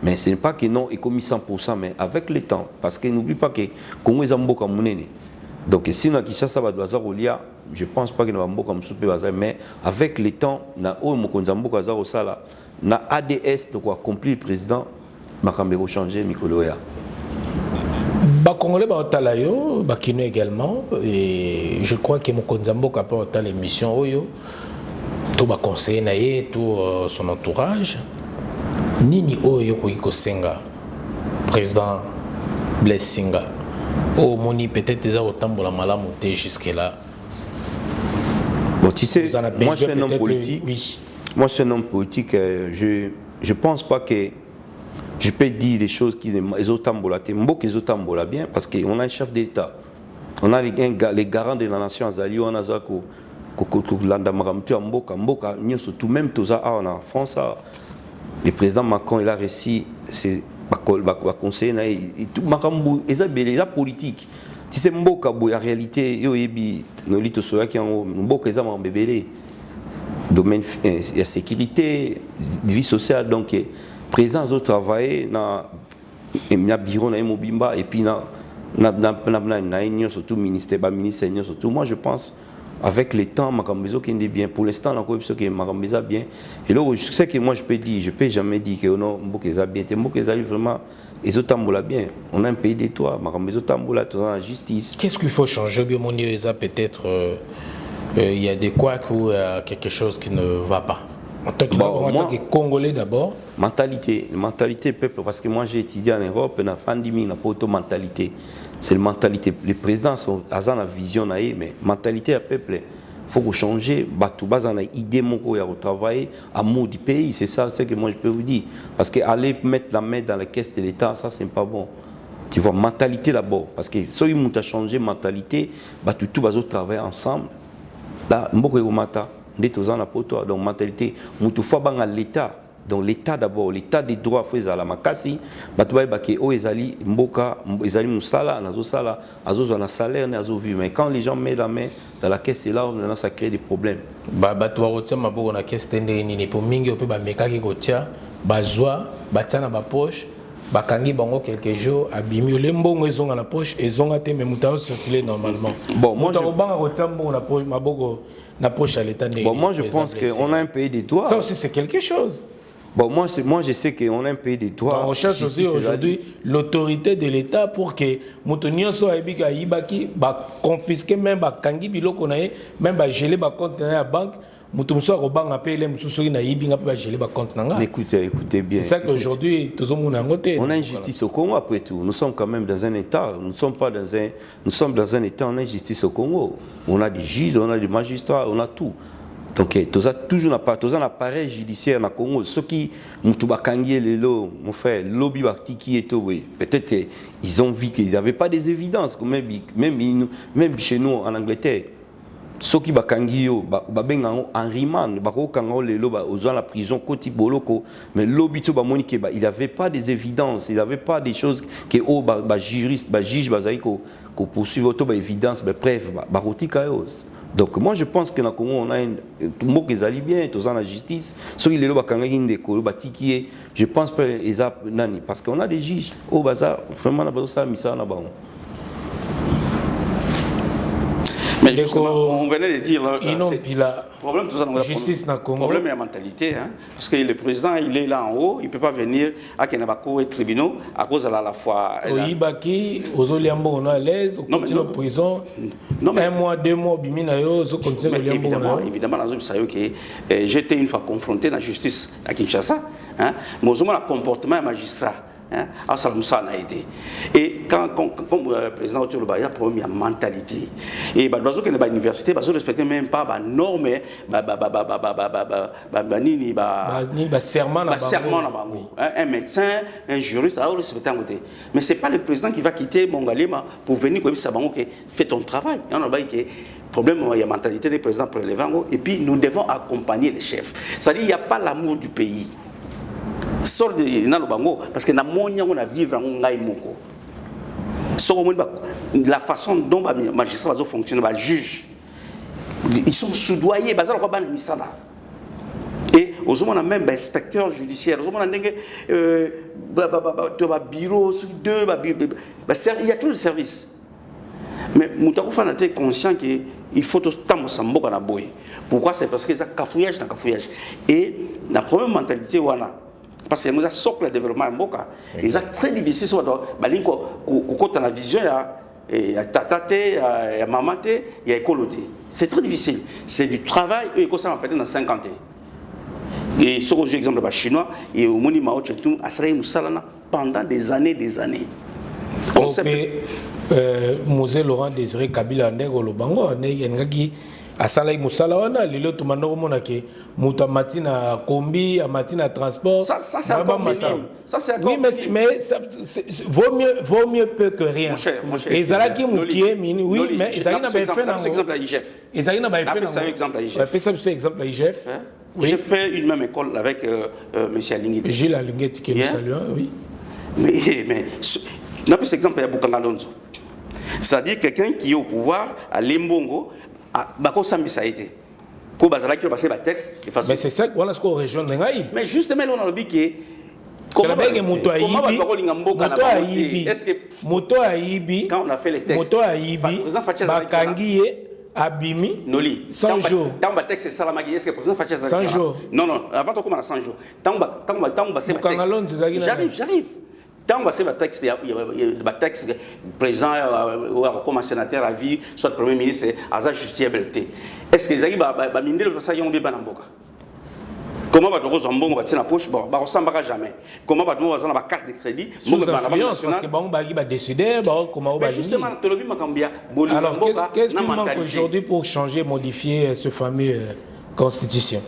Mais ce n'est pas que non, est commis 100%, mais avec le temps. Parce que n'oublie pas que Congo est un beau comme Mounene. Donc si on a ça va doit je ne pense pas que nous avons comme souper mais avec le temps, na o mokonzambo kazaro sala, na ADS de quoi accomplir le président Makambero changer Mikoloya. Congolais Baotalayo, Bakino également, et je crois que Mokonzambo a pas l'émission Oyo, tout ba conseiller naé, tout son entourage. Nini Oyo Koiko Senga, président Blaise Singa. Oh moni peut-être déjà autant pour la malamouté jusque là. Bon, tu sais, moi je suis un homme politique. Oui. Moi je suis un homme politique. Je pense pas que je peux dire des choses qui les autambola. Mboka les autambola bien parce qu'on a un chef d'État. On a les garants de la nation Azali, on a Zako, Landamaramtu, Mboka, surtout même tout ça en France. Le président Macron il a réussi, c'est conseiller, tout Marambu, il a politique. Si c'est Mboka, en réalité, il y a Mboka, il a bébé. Domaine de sécurité, de vie sociale, donc le président a travaillé dans un bureau dans Mobimba et puis dans surtout ministère, surtout. Moi je pense avec le temps, Makambezo qui est bien. Pour l'instant, on a que Makambezo bien. Et là, je sais que moi je peux dire, je peux jamais dire que non, Mboka bien. Mboka vraiment, ils ont bien. On a un pays d'étoiles, Makambezo tambola, tout dans la justice. Qu'est-ce qu'il faut changer, bien mon Dieu, peut-être. Il y a des couacs ou quelque chose qui ne va pas. En tant que Congolais d'abord. Mentalité peuple, parce que moi j'ai étudié en Europe, et en n'a pas auto-mentalité. C'est la mentalité. Les présidents ont la vision, mais mentalité à peuple, il faut changer. Tout bas en idée de travailler, amour du pays, c'est ça, c'est que moi je peux vous dire. Parce qu'aller mettre la main dans la caisse de l'État, ça c'est pas bon. Tu vois, mentalité d'abord. Parce que si on a changé mentalité, tout va travailler ensemble. Là, donc mentalité, l'État, donc l'État d'abord, l'État des droits fait à la makasi, mais quand les gens mettent la main dans la caisse, c'est là où ça crée des problèmes. Bakangi bango quelques jours abimi le mbongo ezonga na poche ezonga te mais muta circuler normalement. Bon moi je na poche à l'état bon moi je pense qu'on a un pays d'étoiles. Ça aussi c'est quelque chose. Bon moi je sais qu'on a un pays d'étoiles. On cherche aussi aujourd'hui l'autorité de l'État pour que mutonio so abika ibaki ba confisquer même ba kangi biloko na même ba geler ba compte na banque. Écoutez bien. C'est ça qu'aujourd'hui, on a une justice au Congo après tout. Nous sommes quand même dans un État. Nous sommes dans un État, on a une justice au Congo. On a des juges, on a des magistrats, on a tout. Donc, toujours un appareil judiciaire au Congo. Ceux qui mon frère, lobby qui est peut-être ils ont vu qu'ils n'avaient pas des évidences, même chez nous en Angleterre. Ceux qui bakangio en riman bakokango lelo aux la prison koti boloko mais lobito ba monique il avait pas des évidences, il avait pas des choses que juriste juge bazaiko ko poursuivre auto évidence preuve barotika. Donc moi je pense que na Congo on a tout mot qui allait bien tous en la justice ceux qui lelo bakanga indeko batiki je pense pas nani parce qu'on a des juges au bazar vraiment na bazo ça misa na bango. Mais justement, on venait de dire là, problème tout ça, justice na Congo. Problème de la mentalité, hein, parce que le président il est là en haut, il ne peut pas venir à Kenabako et tribunaux à cause de la foi. Oibaki, Ozoliambo on est à l'aise, on continue en prison. Un mois, 2 mois, Biminayo, on continue à Évidemment, évidemment, j'étais une fois confronté à la justice à Kinshasa, hein, mais au moins le comportement magistrat. Hein, ça a été. Et quand le président Otio Loba, il y a un problème de mentalité. Et bah, dans une université, ils ne respectent même pas les normes, serment. Un médecin, un juriste, ils respectent. Mais ce n'est pas le président qui va quitter Mongalema pour venir comme ça, fait ton travail. Il y a un problème, il y a la mentalité des présidents pour les Vango. Et puis nous devons accompagner les chefs. C'est-à-dire qu'il n'y a pas l'amour du pays. Sort de Nalobango parce que na monia on a vivre en ngai moko. La façon dont les magistrats fonctionnent, les juges, ils sont soudoyés, ils sont pas misala. Et aux hommes on a même des inspecteurs judiciaires, aux hommes on a des bureaux, il y a tout le service. Mais Moutako Fan était conscient qu'il faut tout le temps s'emboquer na boy. Pourquoi? C'est parce que ça cafouillage na cafouillage. Et la première mentalité wana parce que nous avons socle le développement mboka. Et c'est très difficile sur balinko quand on a vision ya tatate ya mamate ya écologie. C'est très difficile. C'est du travail et ça va peut-être dans 50 ans. Et sur le exemple de chinois et au moni Mao Tse-tung a serré musalana pendant des années. On sait Mosé Laurent Désiré Kabila ndeko lobango ne yengaki asala musala wana lelo to manoko mona ke muta matina kombi a matina transport ça c'est encore minime. Ça c'est encore oui mais vaut mieux peu que rien. Mon cher, et zalaki mukie mini oui mais ezali na fait un exemple à IGF. Ezali na ba fait un exemple à IGF. Fait ça exemple à IGF. J'ai fait une même école avec monsieur Alingeti. Gilles Alingeti qui nous salue, oui. Mais on a cet exemple à Bukanga Lonzo. C'est-à-dire quelqu'un qui est au pouvoir à Limbongo, à Bako Sambisa été. Ko bazala qui passer ba texte de façon. Mais c'est ça voilà ce qu'on région d'Engaï. Mais justement on a le biquet. Comment est-ce que moto aibi quand on a fait les textes moto aibi bakangi abimi Noli 100 jours tant ba texte salamaki est-ce que président Fatia 100 jours non avant de commencer 100 jours tant c'est j'arrive tant c'est le texte le président ou comme sénateur à vie soit premier ministre à justiciabilité est-ce que les amis ba mindele ça y ont bien mboka comment va te mbongo ba tina poche ba ressemblera jamais comment va te ba carte de crédit parce que bon ba décider comment ba justement to lobi makambia alors qu'est-ce qui manque aujourd'hui pour changer modifier ce fameux constitution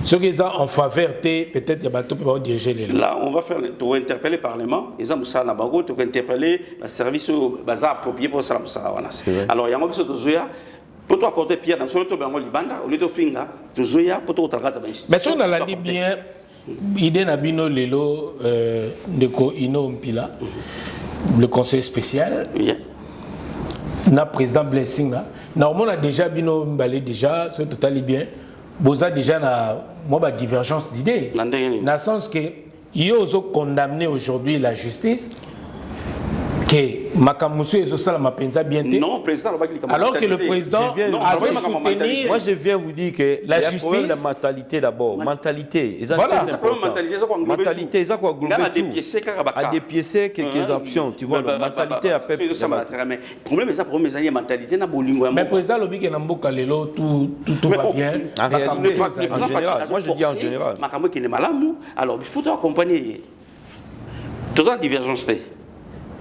ce qui est en faveur peut-être il y a bateau pour diriger les là on va faire pour interpeller le parlement ils ont ça na bango pour interpeller le service bazar approprié pour ça alors il y a un peu de zoya pour toi porter pierre dans sur le bango libanda au lieu de finga to zoya pour toi travailler mais si on a dit bien idée na bino lelo ndeko ino mpila le conseil spécial na président Blessinga normalement on a déjà bino mbalé déjà c'est totalement bien boza déjà na moi divergence d'idées dans le sens que ils ont condamné aujourd'hui la justice que Makamusu et Sosala Mapenza bien non président alors que le président a soutenir moi je viens vous dire que la justice la mentalité d'abord mentalité voilà mentalité ça quoi groupe à dépiécer quelques options tu vois la mentalité à peu mais problème c'est problème mentalité na bolingo mais président lobi que na mboka lelo tout va bien en général moi je dis en général Makamu qui est malamu alors il faut accompagner tous en divergence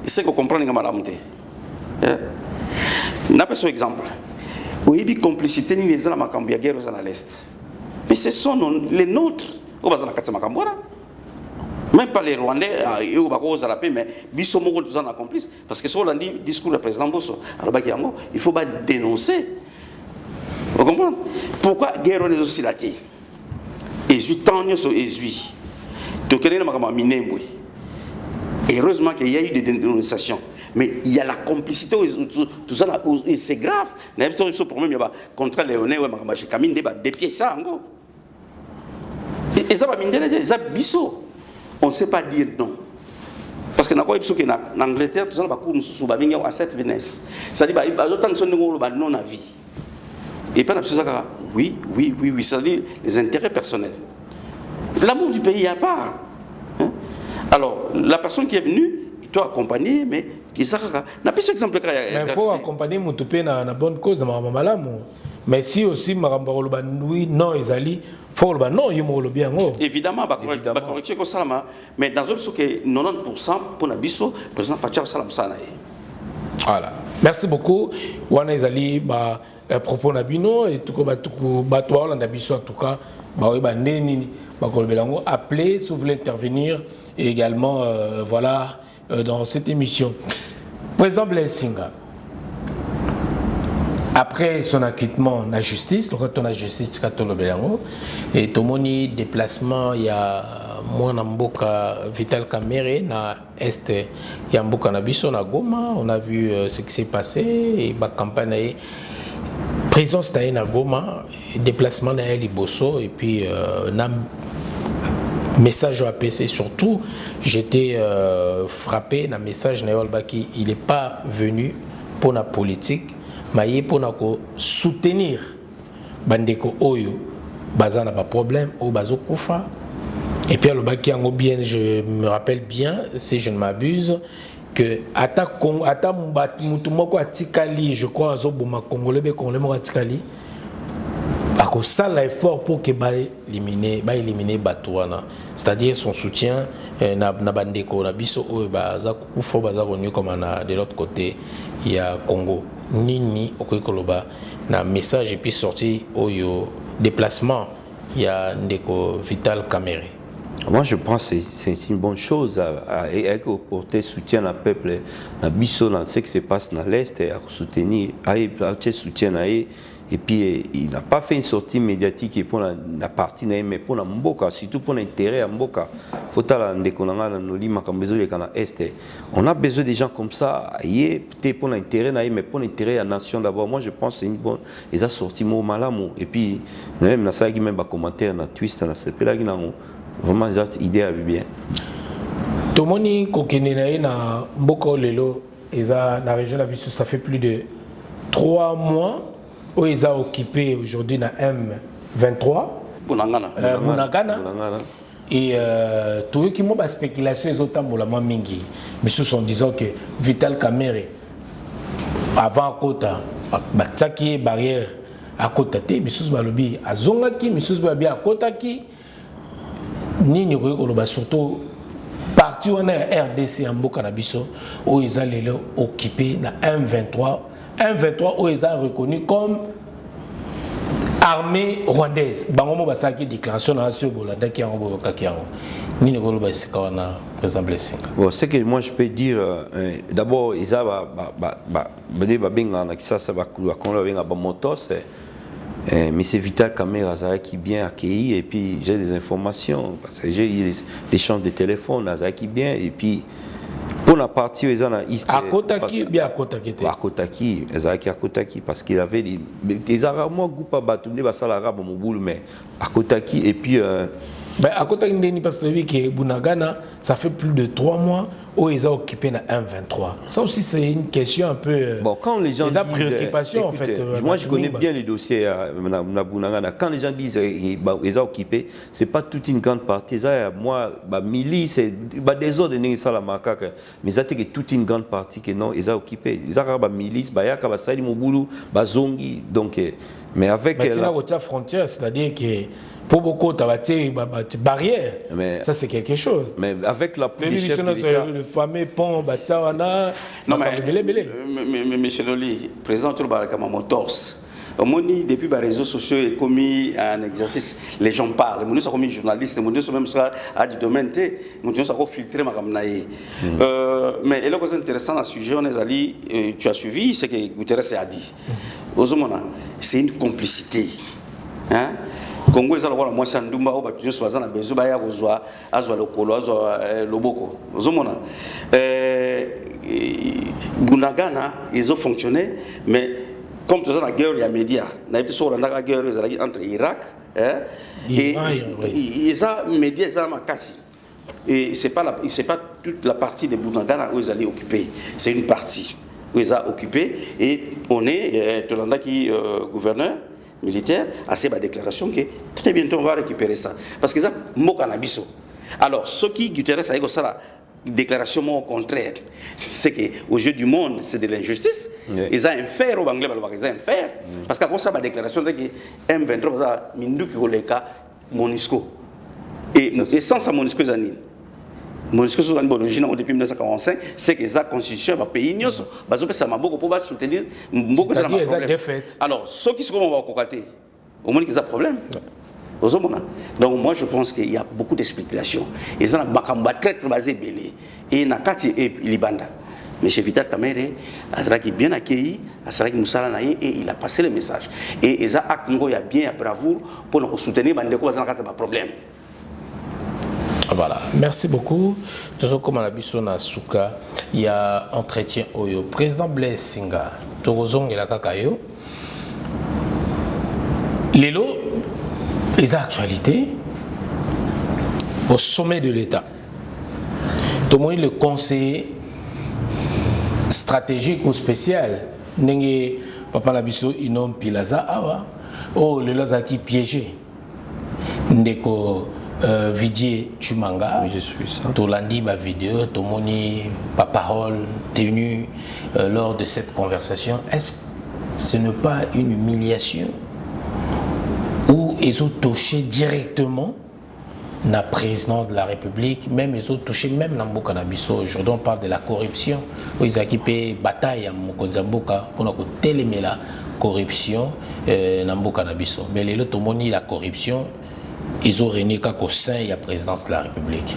c'est qu'on comprend que madame té n'a pas son exemple oui bi complicité ni les ala makambia guerre aux à l'est mais ce sont les nôtres au bazana katsa makambora même pas les Rwandais et au bako à la paix mais biso moko tous en accomplice parce que sur lundi discours du président Bosso alors bakiango il faut pas dénoncer vous comprenez pourquoi guerre on est aussi là té ezui tanyo so ezui to kenena makamba minembwe. Heureusement qu'il y a eu des dénonciations. Mais il y a la complicité, tout ça, et c'est grave. Il y a un problème, il y a contre Léoné, il y a des pieds ça. Et ça va ça biso. On ne sait pas dire non. Parce que en Angleterre, tout ça, il y a 7 Vénès. C'est-à-dire qu'il y a autant de choses non à vie. Et pas oui, c'est-à-dire les intérêts personnels. L'amour du pays, il n'y a pas. Alors, la personne qui est venue, il doit accompagner, mais il n'a plus exemple. Mais il faut accompagner Moutoupe dans la bonne cause, mais si aussi oui, non, ils allaient, faut le non, ils m'ont bien. Évidemment, mais dans un cas, 90% pour Nabiso, le président Fatia Salam Sana. Voilà. Merci beaucoup. Wana Izali, propos Nabino, et tout le Nabiso, en tout cas, appelez si vous voulez intervenir. Et également, voilà, dans cette émission. Président Blessinga, après son acquittement, la justice, le retour de la justice, et Tomoni déplacement, il y a moi Namboka Vital Kamere, na Est, il y a Mboka Nabiso, na Goma, on a vu ce qui s'est passé, et la campagne, présence na Goma, déplacement na Liboso, et puis, message à PC surtout, j'étais frappé dans le message Naolbaki, il n'est pas venu pour la politique, mais pour soutenir Bandeko Oyo, Bazana pas problème, ou Bazo Kofa, Et puis, bien, je me rappelle bien, si je ne m'abuse, que Ata Moutoumoko Atikali, je crois, Zoboma Congolais, Congolais Atikali, a ça l'effort pour que éliminer Batouana. C'est-à-dire son soutien, Nabandeko, Nabiso, Zakoufo, Bazaronu, comme de l'autre côté, il y a Congo. Nini, Okikoloba, un message et puis sorti au déplacement, il y a Ndeko Vital Kamere. Moi, je pense que c'est une bonne chose à porter soutien au peuple. Na biso, dans ce qui se passe dans l'Est, à soutenir, à soutien. Et puis, il n'a pas fait une sortie médiatique pour la partie, mais pour la Mboka, surtout pour l'intérêt à Mboka. On a besoin de gens comme ça, peut-être pour l'intérêt, mais pour l'intérêt à la nation d'abord. Moi, je pense que c'est une bonne. Ils ont sorti mot malamou. Et puis, même dans ça, il y a même des commentaires, dans Twist, dans ce pays-là, vraiment, ils ont idée à bien. Tout le monde qui est dans Mboka Lelo, dans la région de la ça fait plus de 3 mois. Où ils ont occupé aujourd'hui dans M23, Bunagana. Et tout ce qui m'a spéculation, ils ont été mingi. Mais ceux en disant que Vital Kamere, avant Kota, Batsaki barrière à Kota, mais ceux qui à Zongaki, mais ceux qui à Kotaki, ni surtout parti on a RDC en Bokanabiso, où ils ont occupé dans M23. M23 où ils ont reconnu comme armée rwandaise. Bangomo basaki déclaration na sur Bolanda qui en Bokakiango. Ni ngolo basika wana président Blessing. Bon, ce que moi je peux dire d'abord ils ont benga na kisasa ba konla benga ba motos mais c'est Vital Kamere qui bien accueilli et puis j'ai des informations parce que j'ai eu des échanges de téléphone qui bien et puis pour la partie ils ont à Kotaki bien à Kotaki à Kotaki à Kotaki parce qu'il avait des arabes groupe à Batunde basala arabe au boulot mais à Kotaki et puis à Kotaki ndeni parce que Bunagana ça fait plus de 3 mois où ils ont occupé la M23. Ça aussi c'est une question un peu bon quand les gens disent préoccupation en fait moi je connais bien les dossiers à Bunagana quand les gens disent ils ont occupé c'est pas toute une grande partie ça moi milice des ordres de ça la macaque mais ça que toute une grande partie que non ils ont occupé ils ont milice bayaka basali mobulu bazongi donc mais avec la frontière c'est-à-dire que pour beaucoup, tu as des barrières. Ça, c'est quelque chose. Mais avec la plus chef de l'État... Le fameux pont, Batsawana... Non, mais M. Loli, président Tourbarakama Motors, depuis les réseaux sociaux et commis un exercice, les gens parlent. Nous sommes journalistes, nous sommes même à du domaine, nous sommes filtrés. Mais il y a quelque chose d'intéressant dans ce sujet, on est allé, tu as suivi ce que Guterres a dit. C'est une complicité. Hein? Congo est alors moi Sandumba au bâtiment sur la besoin baya kozwa azwa lokolo azwa loboko zomona Bunagana ils ont fonctionné mais comme tout ça la guerre il y a médias na été sur la guerre entre Irak et ils ont médias ça makasi et c'est pas toute la partie de Bunagana où ils allaient occuper c'est une partie où ils ont occupé et on est Tolanda qui gouverneur militaire a fait ma déclaration que très bientôt on va récupérer ça parce que ça mokanabiso alors ce qui Guterres a dit ça la déclaration au contraire c'est que au jeu du monde c'est de l'injustice ils ont un fer au anglais ils ont un fer parce qu'à cause ça ma déclaration c'est que M23 ça minduki koleka MONUSCO et sans ça MONUSCO zanine MONUSCO sur l'origine depuis 1945 c'est que ça constitution va pays nous parce que ça m'a beaucoup pour soutenir beaucoup ça alors ceux qui sont on va cocater au moins qu'ils ont problème donc moi je pense qu'il y a beaucoup de spéculation et ça n'a très basé belé et nakati et libanda mais chez Vital Kamere Azraki bien accueilli Azraki Moussala naïe et il a passé le message et ça acte il y a bien à bravoure pour nous soutenir bandeko ça n'a pas problème. Voilà, merci beaucoup. Toujours comme à la Bissona Souka, il y a entretien au président Blessing, Torozong et la Kakayo. Lélo, les actualités au sommet de l'État. Tout le monde le conseiller stratégique ou spécial. Nengue Papa Labisso Inom Pilaza Awa. Oh, le Lazaki piégé. Ndeko Vidier Chumanga. Oui, je suis ça. Tolandi ba vidéo, Tomoni pas parole tenue lors de cette conversation. Est-ce que ce n'est pas une humiliation où ils ont touché directement le président de la République, même ils ont touché même Namboka Nabiso. Aujourd'hui on parle de la corruption, où ils ont équipé bataille à Mokonzamboka pour télémer la corruption Namboka Nabiso. Mais les autres ont la corruption, ils ont régné qu'au sein de la présidence de la République.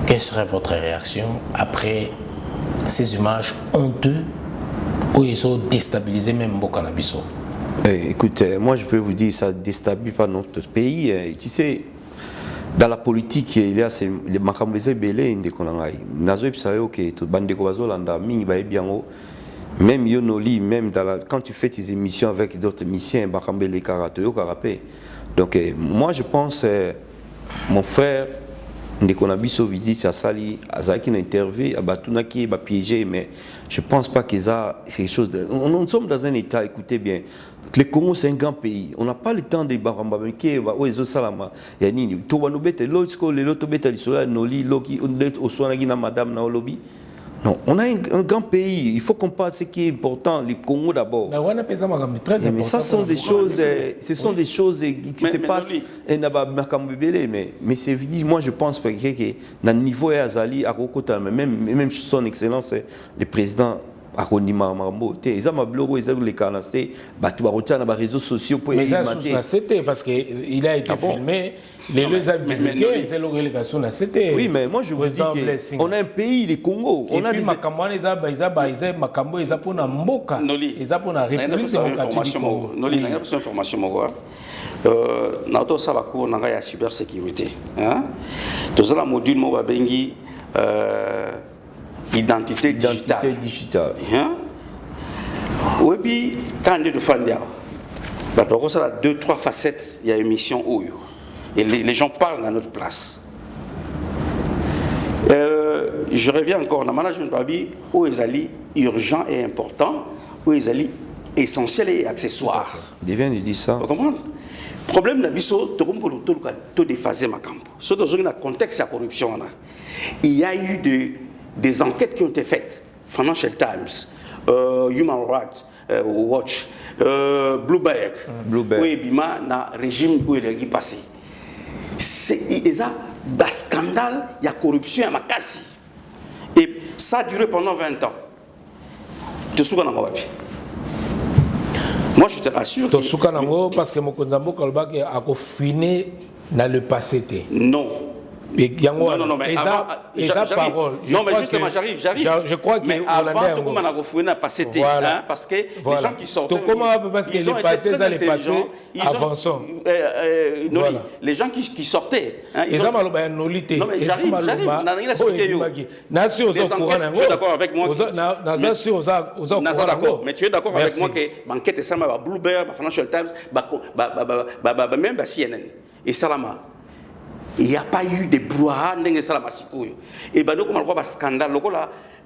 Quelle serait votre réaction après ces images honteuses où ils ont déstabilisé même Mboka Nabiso? Écoutez, moi je peux vous dire, ça ne déstabilise pas notre pays. Tu sais, dans la politique, il y a les Makambese Belé, Nazo Ipsayo, qui est Bandeko Bazolanda, Mingi Baebiango, même Yonoli, même quand tu fais tes émissions avec d'autres émissions, Makambele Karato, Karapé. Donc, moi je pense, mon frère, Ndekonabiso visite à Sali, à Zaki une interview, à Batunaki, à piégé, mais je ne pense pas qu'il y a quelque chose de. Nous sommes dans un état, écoutez bien. Le Congo, c'est un grand pays. On n'a pas le temps de barambameke, oezo salama, yanini. Tobanobete, l'autre, l'autre bête, l'isola, noli, loki, au soanagina, madame, na olobi. Non, on a un grand pays. Il faut qu'on parle de ce qui est important, le Congo d'abord. Mais ça sont des choses, ce sont des choses qui se passent. Mais c'est dit, moi je pense que dans le niveau Azali, à Rokota, même son excellence, le président. Aronima Mambo, ils ont bloqué les canasses, les réseaux sociaux pour mais c'était parce qu'il a été filmé, les deux américains, ils ont l'obligation de c'était. Oui, mais moi je vous dis qu'on a un pays, le Congo. On a des Makambo, ils ont pour la Mboka, ils ont pour la République démocratique. Noli, il y a besoin d'informations. Nous avons ça on a la cybersécurité. Tout ça, le module Mobabengi. Identité digitale. Oui, puis quand on est de Fandia, il y a 2-3 facettes, il y a une mission où et les gens parlent à notre place. Je reviens encore dans le management de où ils allaient urgent et important, où ils allaient essentiel et accessoire. Je viens de dire ça. Vous comprenez? Le problème de l'Abisso, tout déphasé ma camp. Surtout dans le contexte de la corruption, il y a eu des enquêtes qui ont été faites. Financial Times, Human Rights Watch, Bloomberg, oui, Bima, na régime où il est passé. Il y a un scandale, il y a corruption, il y a makasi. Et ça a duré pendant 20 ans. Moi, je te rassure. Parce que Mokonzambo Kolbak a confiné dans le passé. Non. Non, mais avant, parole. Non, mais justement, j'arrive. Je crois que mais avant, tout le monde a refoué à passer, parce que les gens qui sortent, parce que les passés, avançons. Les gens qui sortaient, ils ont non, mais j'arrive. Tu es d'accord avec moi? D'accord, mais tu es d'accord avec moi que l'enquête est ça, Bloomberg, Financial Times, même CNN et Salama. Il n'y a pas eu de brouhaha dans la massicouille. Et bien, nous, comme on a un scandale, le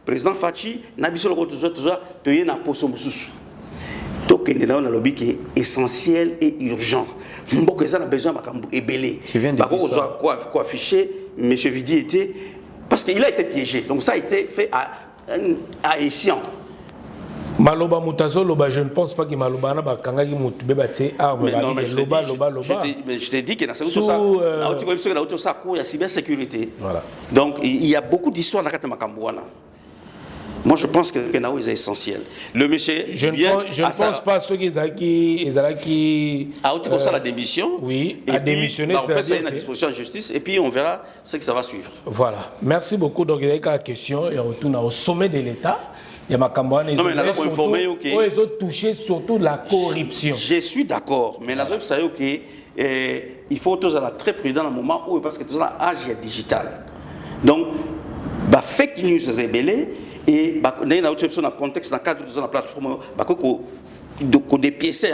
président Fachi n'a pas toujours tenu un poste sous. Donc, il y a un lobby qui est essentiel et urgent. Beaucoup de gens ont besoin de belé. Par contre, quoi afficher, M. Vidi était. Parce qu'il a été piégé. Donc, ça a été fait à Essian. Maloba Mutazo, je ne pense pas que Maloba n'a pas kangaki mutubebate arme. Mais je t'ai dit que dans ça, il y a cybersécurité. Donc il y a beaucoup d'histoires dans la Makambouana. Moi je pense que c'est essentiel. Le monsieur. Je ne pense pas ceux qui la démission. Oui, à démissionner. On peut faire une disposition de justice et puis on verra ce que ça va suivre. Voilà. Merci beaucoup. Donc il y a une question et on retourne au sommet de l'État. Il y a Makambouane, ils ont touché surtout la corruption. Je suis d'accord, mais il faut être très prudent dans le moment où, parce que tout ça, l'âge digital. Donc, fake news c'est belé et dans le contexte, dans le cadre de la plateforme, des pièces.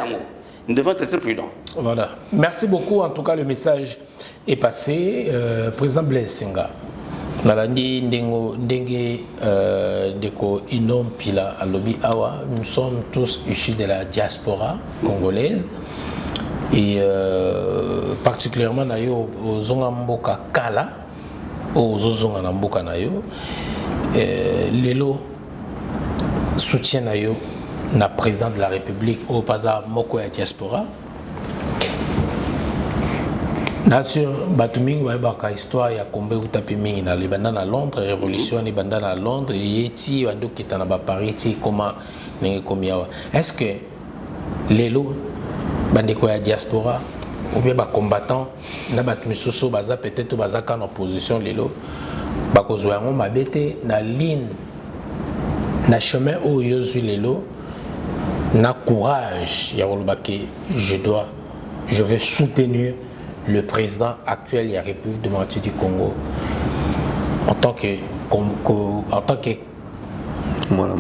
Nous devons être très prudents. Voilà. Merci beaucoup. En tout cas, le message est passé. Président Blaise Senga. Nalandi ndenge deko inom pila alobi awa, nous sommes tous issus de la diaspora congolaise et particulièrement na yo ozonga mboka kala ozozonga na mboka na yo lelo soutien na yo na président de la République au paza moko ya diaspora. Bien sûr, Batuming va y histoire ya kombe utapi mingi na libanda na Londres, révolution ni banda na Londres, yeti wando kita na Paris ti comment nenge komiawa. Est-ce que lelo bandeko ya diaspora ou bien ba combattant na batumusoso baza peut-être baza ka en opposition lelo bakozwa ngo mabete na ligne na chemin o yozu lelo na courage ya kolobaki je vais soutenir le président actuel de la République démocratique du Congo en tant que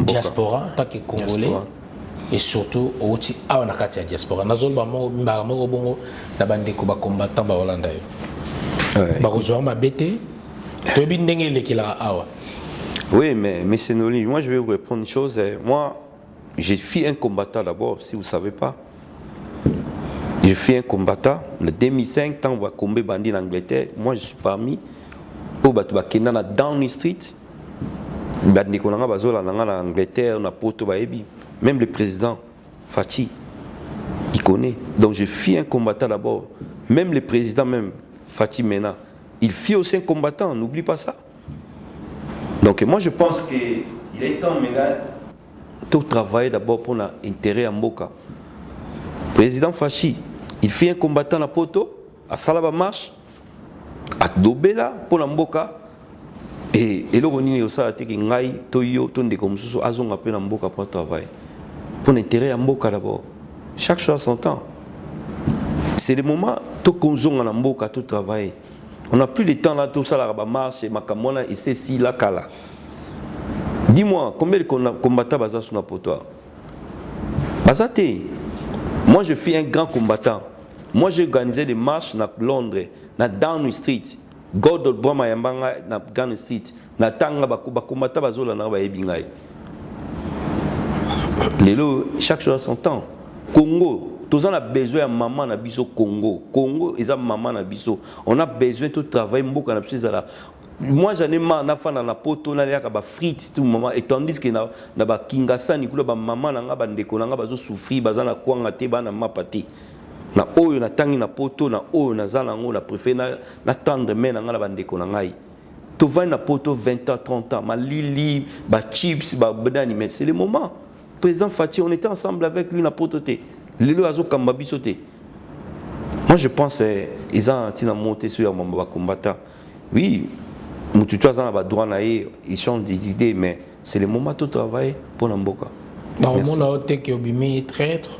diaspora, en tant que Congolais diaspora. Et surtout au Nakati diaspora. Nazol bamo mbamo bongo na bandeko ba combattant ba Hollanda yo. Ba kozwa ma bété to bi ndenge lekila awa. Oui, mais c'est Noli, moi je vais vous répondre une chose. Moi, j'ai fait un combattant d'abord, si vous ne savez pas. J'ai fait un combattant. En 2005, quand on va combattre bandit en Angleterre, moi je suis parmi au Batouakena dans Downing Street. Bandikola bazola en Angleterre, on a Porto Baebi. Même le président Fachi, il connaît. Donc j'ai fait un combattant d'abord. Même le président, même Fachi Mena, il fit aussi un combattant. N'oublie pas ça. Donc moi je pense qu'il est temps maintenant de travailler d'abord pour l'intérêt à Mboka. Président Fachi, il fait un combattant à Poto, à Salaba Marche, à Dobela pour la Mboka. Et là, on est au Salate qui ngaï, Toyo, Tonde comme ça, Azon appelle la Mboka pour travailler. Pour l'intérêt à Mboka d'abord. Chaque chose à son temps. C'est le moment où on a la Mboka tout travailler. On n'a plus de temps là, tout ça, la marche, et Makamona, et c'est si la Kala. Dis-moi, combien de combattants Baza sur la Poto? Bazate. Moi, je suis un grand combattant. Moi, j'ai organisé des marches à Londres, à Downing Street, Gordon Broma Yambanga, à Downing Street, à Tanga, combattant Bazola, à Ebingay. Chaque chose à son temps. Congo, tous on a besoin de maman na biso Congo. Congo, ils ont maman na biso. On a besoin de travailler beaucoup na biso là. Moi j'en ai marre na fana na poto na ya ba frites tout moment et tandis que na ba kingasa ni kula ba maman na nga ba ndeko na nga bazo souffrir bazana kwanga te bana mapati na oyo na tangi na poto na oyo na zala ngo na préfère na tendre mais na nga ba ndeko na ngai to va na poto 20 ans 30 ans ma lili ba chips ba bedani mais c'est le moment. Président Fachi, on était ensemble avec lui na poto te lelo azo kamba biso te. Moi je pense ils ont tina monter sur mamba combattant. Oui, ils sont des idées, mais c'est le moment de travailler pour Namboka. Dans le monde, tu es traître.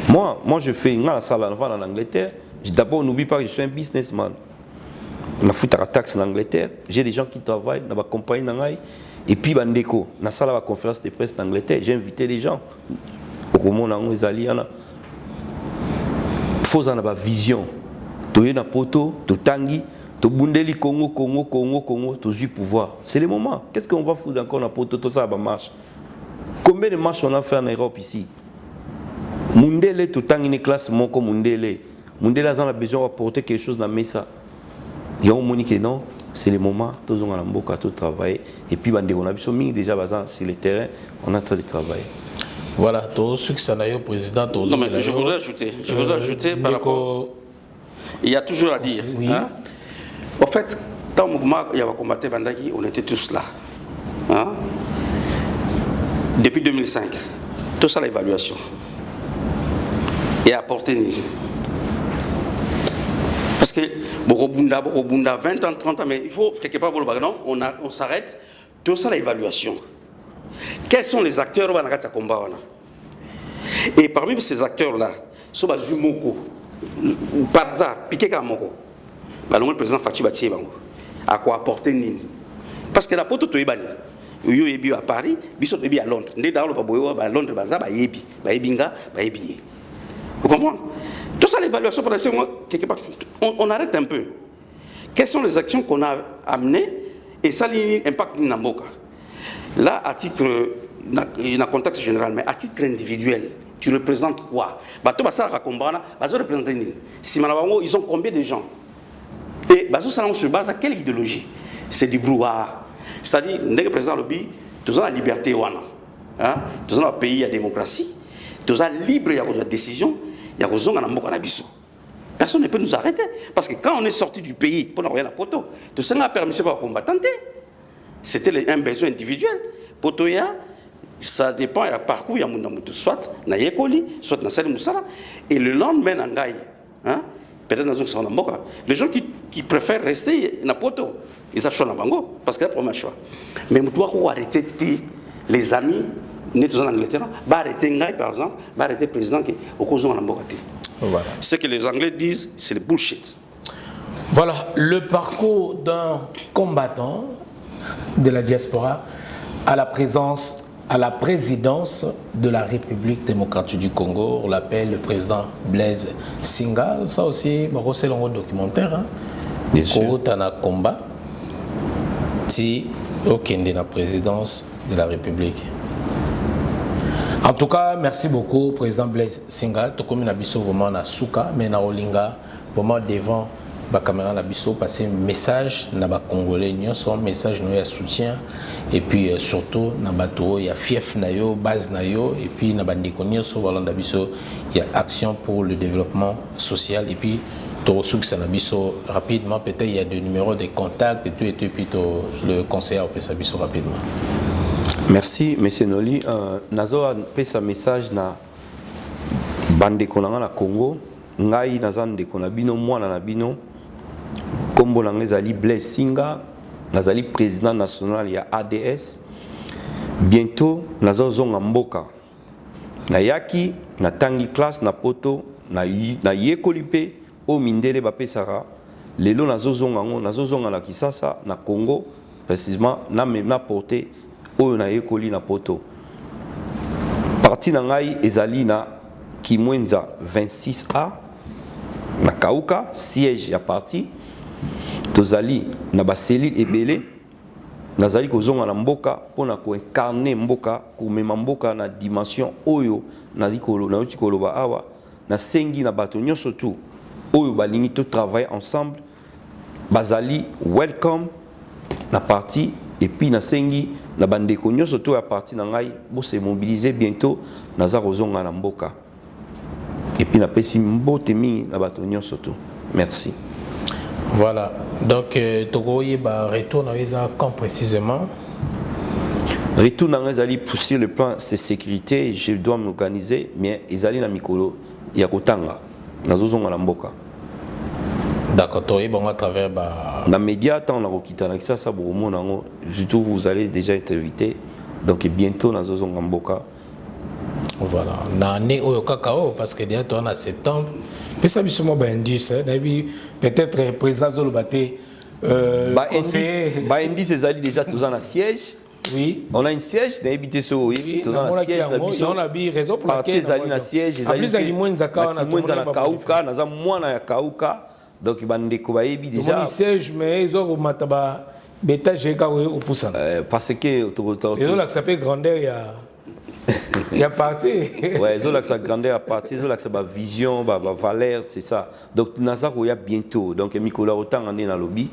Moi, je fais une salle en Angleterre. D'abord, n'oublie pas que je suis un businessman. Je fais la taxe en Angleterre. J'ai des gens qui travaillent dans ma compagnie. Et puis, dans la salle de la conférence de presse en Angleterre, j'ai invité les gens. Il faut avoir une vision. Tu es dans poto, tu tangi. Tu bundeli Congo, tu pouvoir. C'est le moment. Qu'est-ce qu'on va foutre encore pour tout ça marche? Combien de marches on a fait en Europe ici? Mundele, tu tangi une classe mon comme Mundele. Mundele a besoin d'apporter quelque chose dans la mesa. Il y a un moni que non, c'est le moment. Tous on a beaucoup à tout travailler. Et puis on a besoin déjà sur le terrain, on a en train de travailler. Voilà, tout ce que ça n'a eu président. Non mais je voudrais ajouter par rapport. Il y a toujours à dire. Oui. Hein? En fait, dans le mouvement, il y avait combattu Bandaki, on était tous là. Hein? Depuis 2005, tout ça l'évaluation. Et apporter parce que Bokobunda, 20 ans, 30 ans, mais il faut quelque part, non, on s'arrête, tout ça l'évaluation. Quels sont les acteurs dans le combat? Et parmi ces acteurs-là, Soba Zumoko, Padza, Piqué Kamoko. Le président Fachi Batie à quoi apporter Nini. Parce que la poto to ebani. Yo ebi à Paris, biso ebi à Londres. Ndé dans le baboyo à Londres baza ba yebi, ba ebinga, ba ebiye. Vous comprenez? Tout ça l'évaluation pour quelque part on arrête un peu. Quelles sont les actions qu'on a amenées et ça l'impact Namboka. Là à titre dans contexte général mais à titre individuel, tu représentes quoi? Bato basala kombana, bazo représenter nini? Si manabango, ils ont combien de gens? Et bazo salon se base à quelle idéologie? C'est du brouhaha. C'est-à-dire, n'est que président lobby, tous ont la liberté wana. Hein? Tous ont un pays à démocratie, tous ont libre, il y a une décision, il y a une décision. Personne ne peut nous arrêter. Parce que quand on est sorti du pays, pour n'avoir la poto, tout ça n'a permis de combattre. C'était un besoin individuel. Potoya, ça dépend, il y a parcours, il y a soit na yekoli, soit na sali musala. Et le lendemain, hein, peut-être dans un mboka, les gens qui préfèrent rester na poto, ils achètent na bango, parce que c'est le premier choix. Mais nous devons arrêter les amis, nous sommes en Angleterre, bah arrêter Ngaï par exemple, bah arrêter le président qui est au causon na mboka. Voilà. Ce que les Anglais disent, c'est le bullshit. Voilà le parcours d'un combattant de la diaspora à la présidence de la République démocratique du Congo. On l'appelle le président Blaise Singa. Ça aussi, c'est un documentaire. Hein? Bien sûr. Tu as un combat. Si aucun de la présidence de la République. En tout cas, merci beaucoup, président Blaise Singa. Tu comme un vraiment na souka, mais na olinga vraiment devant la caméra na biso passer un message na ba congolais son message no ya soutien et puis surtout na bato ya fief na yo base na yo et puis na bandeko nyonso balanda biso ya action pour le développement social et puis to souksa na biso rapidement peut-être il y a des numéros de contact et puis le conseiller peut sa biso rapidement. Merci, M. Noli. Nazo a fait un message na bande konanga na Congo. Ngai nazan de konabino mwana na bino. Kombo na ngezali Blaise Singa, nazali président national ya ADS. Bientôt nazo zonga mboka. Na yaki na tangi classe na poto na yekolipe o mindele ba pesara. Lelo nazo zonga na Kisasa na Congo précisément na porté oyo na yekoli na poto. Parti na ngai ezali na Kimwenza 26A na Kauka, siège ya parti. Tozali na ba cellule ebele nazali kozonga na mboka pona ko incarner mboka ko mema mboka na dimension oyo na likolo na utikoloba awa na sengi na bato nyonso tu oyo balingi to travailler ensemble bazali welcome na parti et puis na sengi na bandeko nyonso to ya parti na ngai bo se mobiliser bientôt naza kozonga na mboka et puis na pesi mbote mingi na bato nyonso tu. Merci. Voilà, donc Togoye retourne quand précisément? Retourne dans les sur le plan de sécurité, je dois m'organiser, mais ils allaient dans Mikolo, il y a Kotanga, dans Zozonga Lamboka. D'accord, toi, bon, à travers. Dans les médias, tant on a quitté ça, surtout vous allez déjà être invité, donc bientôt dans Zozonga Lamboka. Voilà, l'année au cacao, parce que déjà, en septembre. Mais ça, c'est un indice. Peut-être président Zolobate. Indice, c'est déjà tous en siège. Oui. On a un siège, on a habité sur oui. Tous en siège, on a raison pour laquelle. On a un siège, on a un Kauka. Donc, il y a déjà. Un siège, mais ils ont un bêta GK au Poussana. Parce que. Ils ont l'accepté grandeur, il y a parti. Ouais, ils ont la grandeur à partir, ils ont la vision, la valeur, c'est ça. Donc, Nazar, il y a bientôt. Donc, Mikola, autant on est dans le lobby,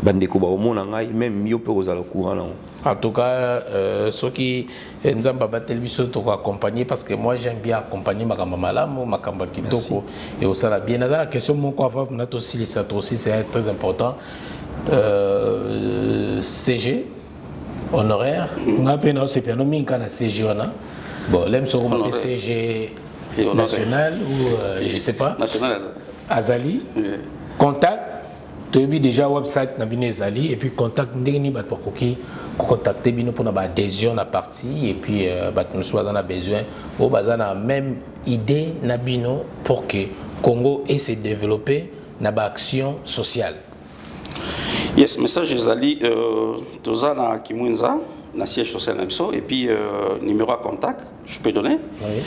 même mieux pour aux courant. En tout cas, ceux qui nous ont accompagné, parce que moi j'aime bien accompagner ma maman, ma kitoko, et au salon bien. La question, mon coiffeur, aussi, c'est très important. CG. Honoraire, on a peine à CG, bon, l'aime sur le CG national ou je sais pas. National Azali. Contact, tu as déjà website Nabine Azali et puis contact n'engni bat pour qui contacter bino pour na adhésion na parti et puis bat nous soit dans a besoin au bazana même idée Nabino pour que Congo ait se développer na action sociale. Yes, message Zali, Toza na Kimwenza, na siège social Nabso, et puis numéro à contact, je peux donner, oui.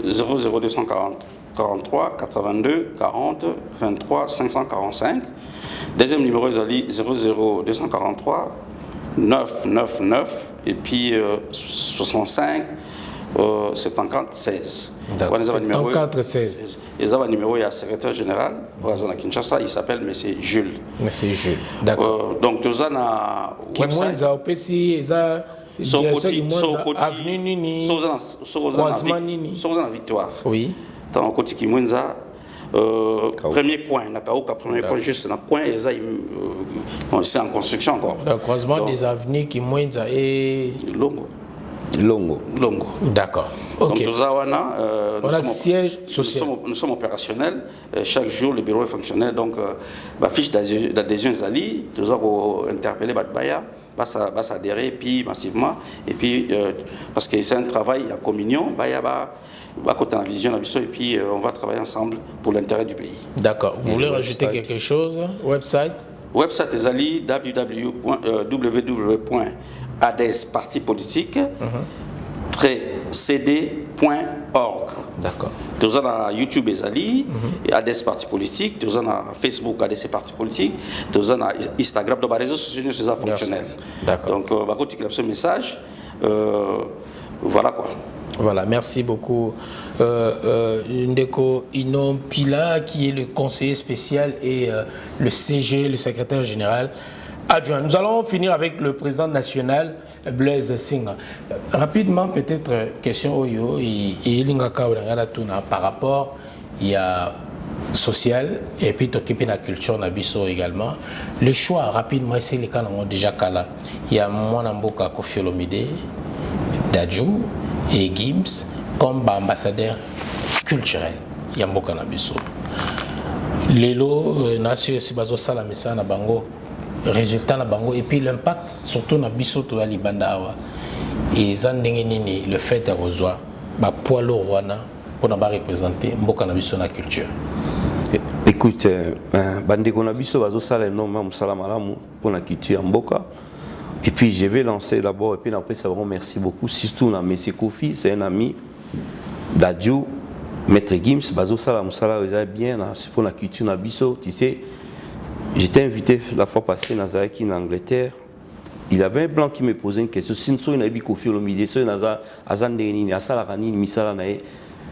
00243 82 40 23 545. Deuxième numéro Zali, 00243 999, et puis 65 74 16. D'accord. 74 16. Ils ont un numéro, il y a secrétaire général, à Kinshasa, il s'appelle M. Jules. M. Jules, d'accord. Donc, nous avons un website. Avenue Nini, croisement Nini. Victoire. Oui. Dans le côté Kimwenza, premier coin, premier coin, juste dans le coin, c'est en construction encore. Le croisement des avenues Kimwenza et Longo. D'accord. Donc, nous sommes siège social. Nous sommes opérationnels. Chaque jour, le bureau est fonctionnel. Donc, la fiche d'adhésion est allée. Nous avons interpellé Batbaya. Va s'adhérer puis massivement. Et puis, parce que c'est un travail en communion, va côté la vision, et puis on va travailler ensemble pour l'intérêt du pays. D'accord. Vous voulez rajouter quelque chose? Website est allé www.adespartipolitique-cd.org. D'accord. Nous avons YouTube Ezali, ADES Parti Politique, nous avons Facebook ADES Parti Politique, nous avons Instagram, donc les réseaux sociaux sont fonctionnels. D'accord. Donc, on va continuer ce message. Voilà quoi. Voilà, merci beaucoup. Ndeko Inom Pila, qui est le conseiller spécial et le CG, le secrétaire général adjoint. Nous allons finir avec le président national, Blaise Singa. Rapidement, peut-être, question Oyo et par rapport à social et puis t'occuper de la culture Nabiso également. Le choix, rapidement, c'est les cas déjà Kala. Il y a Mwanamboka Kofi Olomide, Dadjou et Gims comme ambassadeur culturel. Il y a Mboka Nabiso. Lelo, Nasio Sibazo Salamisa na Bango. Résultat na bango et puis l'impact surtout na biso to ya libanda awa et zandengeni le fait de rejoindre ba poilo rwana pour na ba représenter mboka na biso na culture. Écoute, bandeko na biso bazo sala énormément musala malamu pour la culture mboka. Et puis je vais lancer d'abord et puis après ça vraiment merci beaucoup surtout na monsieur Kofi, c'est un ami d'Adjou, maître Gims bazo sala musala bien pour la culture na biso, tu sais. J'étais invité la fois passée dans en Angleterre. Il y avait un blanc qui me posait une question.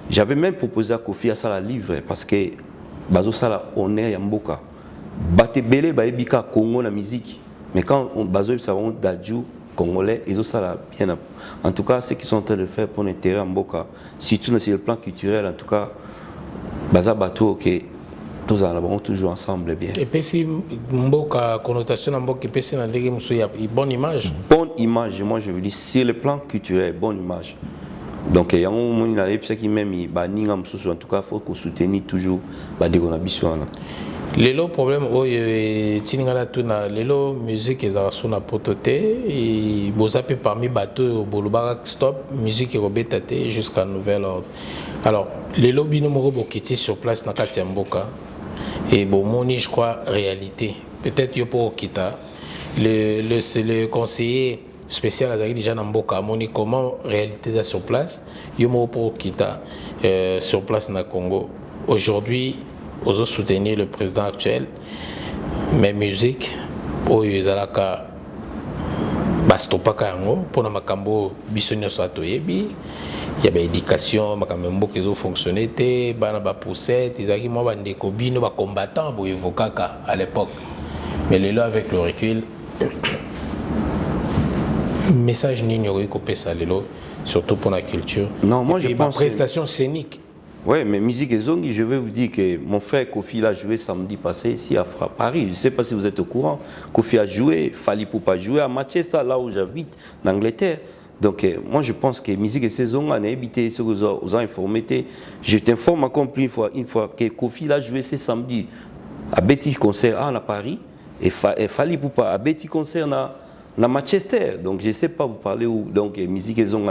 J'avais même proposé à Kofi à ça la livre parce que Bazo Sala honneur Yamboka. Bate belé baebika Congo la musique. Mais quand on Bazo savon d'Adjou congolais, ils ont ça bien. En tout cas, ce qu'ils sont en train de faire pour l'intérêt à Mboka, surtout sur le plan culturel, en tout cas, Baza Bato, ok. Tous en toujours ensemble bien. Et puis si Mboka connotation Mboka et si il y a une bonne image. Bonne image, moi je veux dire sur le plan culturel, bonne image. Donc il y a un moment qui même en tout cas faut qu'on soutenir toujours Lelo problème tiningala tuna lelo musique ezara sona pototé et bozape parmi bateau bolobara stop musique robetate jusqu'à nouvel ordre. Alors lelo bino moro bokiti sur place na kati ya mboka. Et bon, moni, je crois, réalité. Peut-être que pour Kita, c'est le conseiller spécial à déjà Namboka, moni comment réalité ça sur place. Yomo pour Kita sur place na Congo. Aujourd'hui, aux soutenir le président actuel, mais musique, pour Yezalaka, Bastopaka yango, pour Namakambo, Bissonio Satoyebi. Il y a des éducations, qui ont fonctionné, des poussettes, ils ont des combattants pour évoquer à l'époque. Mais là, avec le recul, message n'ignoré que ça, surtout pour la culture. Non, moi je pense. Prestation scénique. Oui, mais musique et zongi, je vais vous dire que mon frère Kofi a joué samedi passé ici à Paris. Je ne sais pas si vous êtes au courant. Kofi a joué, Fali Poupa joué à Manchester, là où j'habite, en Angleterre. Donc, moi, je pense que musique et saison, on a évité ce que vous avez informé. Je t'informe encore une fois que Kofi a joué ce samedi à Betty Concert à Paris et Fali Poupa à Betty Concert à Manchester. Donc, je ne sais pas vous parler où. Donc, musique et saison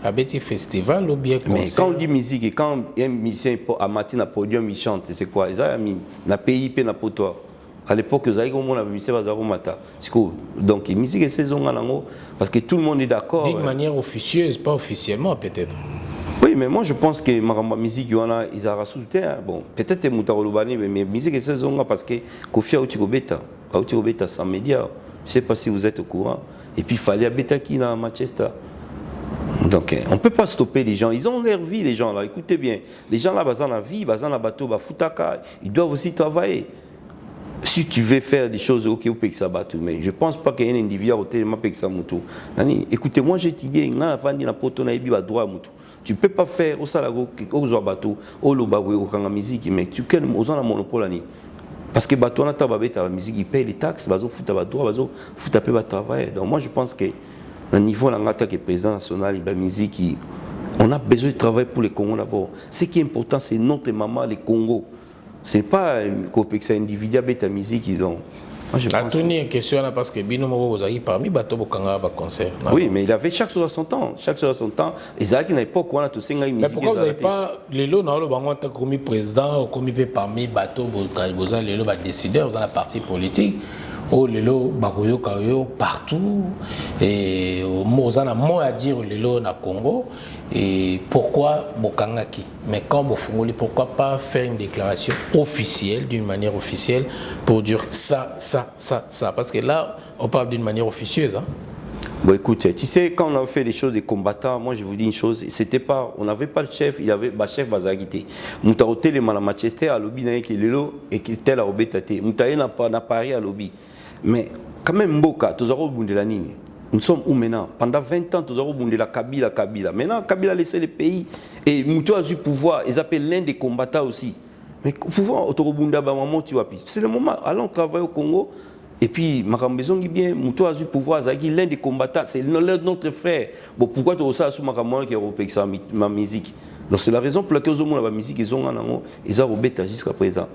à Betty Festival ou bien concert. Mais quand on dit musique et quand un musicien à matin à podium, il chante, c'est quoi? Ils ont mis la PIP na potoir. À l'époque, vous avez donc, musique et saison, parce que tout le monde est d'accord. D'une manière officieuse, pas officiellement peut-être. Oui, mais moi je pense que la musique, ils ont rajouté. Bon, peut-être que mais musique et saison, parce que Kofi a Beta sans médias. Je ne sais pas si vous êtes au courant. Et puis, il fallait Beta qui est à Manchester. Donc, on ne peut pas stopper les gens. Ils ont leur vie, les gens là. Écoutez bien. Les gens là, ils ont la vie, ils ont la bateau, ils doivent aussi travailler. Si tu veux faire des choses, ok, vous payez ça bateau. Mais je ne pense pas qu'il y ait un individu au téléma paye ça moutou. Écoutez, moi j'ai dit, tu ne peux pas faire au salago, au bateau, au lobago, au musique, mais tu as un monopole. Parce que bateau, la musique, ils payent les taxes, ils foutent à droit, ils foutent à peu de travail. Donc moi je pense que au niveau de la président national, la musique, on a besoin de travailler pour les Congos d'abord. Ce qui est important, c'est notre maman, les Congos. Ce n'est pas que c'est individu avec la musique. Donc, moi, je pense une question là parce que Bino vous avez parmi bateau Bokanga ba concert. Oui, mais il avait chaque chose à son temps. Chaque chose à son temps. Et ça qui n'a pas quoi tout ça musique. Mais pourquoi vous n'avez pas les lots dans le bangon tant comme président ou comme parmi bateau vous avez les lots décideurs dans la partie politique. Oh lelo bagoyo kayo partout et mozana mo à dire lelo na Congo et pourquoi bokangaki mais quand bofungoli pourquoi pas faire une déclaration officielle d'une manière officielle pour dire ça parce que là on parle d'une manière officieuse hein. Bon écoute, tu sais quand on a fait des choses des combattants, moi je vous dis une chose, c'était pas on n'avait pas le chef, il y avait le chef Bazagité. Mutaote le mal à Manchester à lobby na que lelo et que tel a obetate. Mutaye na Paris à lobby. Mais quand même, Mboka, nous sommes où maintenant? Pendant 20 ans, nous avons bondé la Kabila. Maintenant, Kabila a laissé le pays et Moutou a eu pouvoir. Ils appellent l'un des combattants aussi. Mais pouvoir, c'est le moment. Allons travailler au Congo. Et puis, Makambeson dit bien, Moutou a eu pouvoir. L'un des combattants, c'est notre frère. Bon, pourquoi tu as ça sous Makamon qui a repris ma musique? Donc, c'est la raison pour laquelle la musique, ils ont repris jusqu'à présent.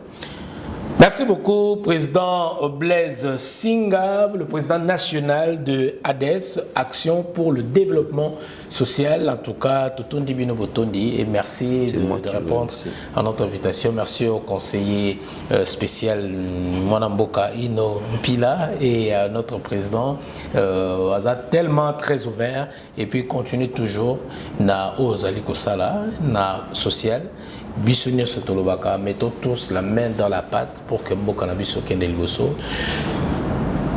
Merci beaucoup, Président Blaise Singa, le président national de ADES, Action pour le développement social. En tout cas, Totondi Bino Botondi, et merci de répondre à notre invitation. Merci au conseiller spécial Mwanamboka Ino Mpila et à notre président Aza, tellement très ouvert. Et puis, continue toujours na Ozali Kosala, na social. Bissonnier Sotolobaka, mettons tous la main dans la pâte pour que Mboka na biso kende liboso.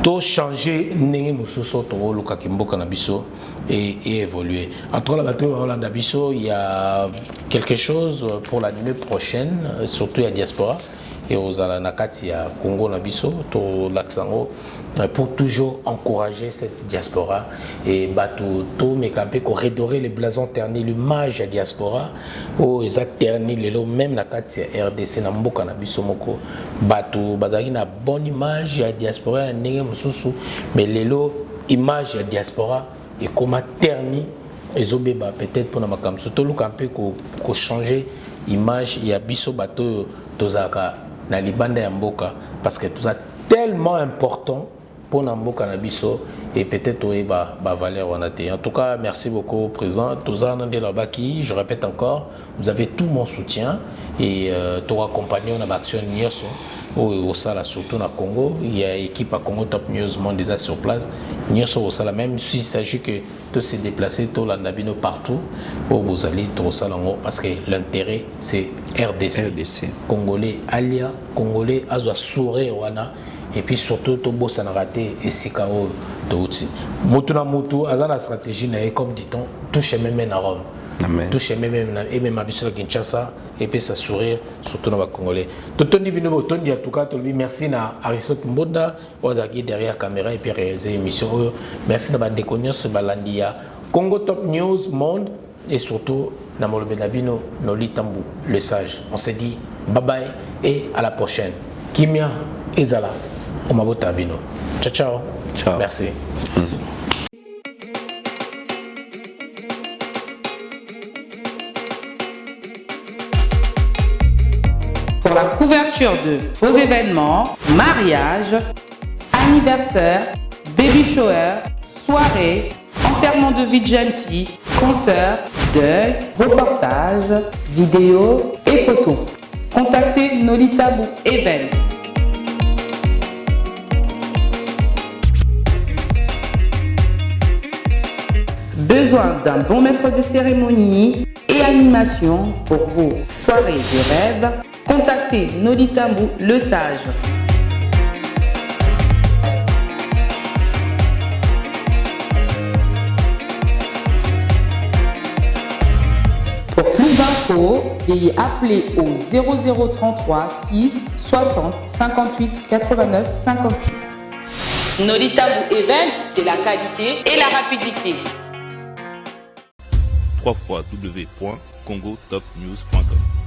To changer nenge mususo to luka Mboka na biso et évoluer. Entre la bateau Hollande biso, il y a quelque chose pour l'année prochaine, surtout à diaspora et aux Alanakati à Congo na biso, to l'Aksango, pour toujours encourager cette diaspora et bateau to mekampé ko redorer les blasons ternis l'image à diaspora ou ils a terni les lots même la carte RDC na mboka na biso moko bateau bazaki na bonne image à diaspora ndenge mususu mais les lots image à diaspora et comme terni ezobeba peut-être pour na makambo surtout le campé ko changer image ya biso bateau tozaka na libanda ya mboka parce que tout ça tellement important pour Namboka Nabiso et peut-être valeur en AT. En tout cas, merci beaucoup, Président. Toza Nandelabaki, je répète encore, vous avez tout mon soutien et tu accompagné en action Nyoso au Sala, surtout dans Congo. Il y a une équipe à Congo Top News Monde déjà sur place. Nyoso au Sala, même s'il s'agit que de se déplacer, tout l'Andabino partout, vous allez au Sala parce que l'intérêt c'est RDC. Congolais, Alia, Congolais, Azwa Souré, Wana. Et puis surtout, tout beau ça n'a raté et si kao de outil. Moutouna moutou, à la stratégie, comme dit-on, touche même à Rome. Touche même et même à Bissau Kinshasa et puis ça sourire surtout dans les Congolais. Totoni Binobo, Tony en tout cas, merci à Aristote Mbonda, Ozaki derrière la caméra et puis réaliser l'émission. Merci d'avoir déconnu ce balandia. Congo Top News Monde et surtout Namolo Benabino, Noli Tambou, le sage. On s'est dit bye bye et à la prochaine. Kimia Ezala. Omabota Bino. Ciao, ciao. Ciao. Merci. Pour la couverture de vos événements, mariage, anniversaire, baby shower, soirée, enterrement de vie de jeune fille, concert, deuil, reportage, vidéo et photos. Contactez Nolitabou Event. Besoin d'un bon maître de cérémonie et animation pour vos soirées de rêve? Contactez Nolitabou le Sage. info, veuillez appeler au 0033 6 60 58 89 56. Nolitambu Event, c'est la qualité et la rapidité. www.congotopnews.com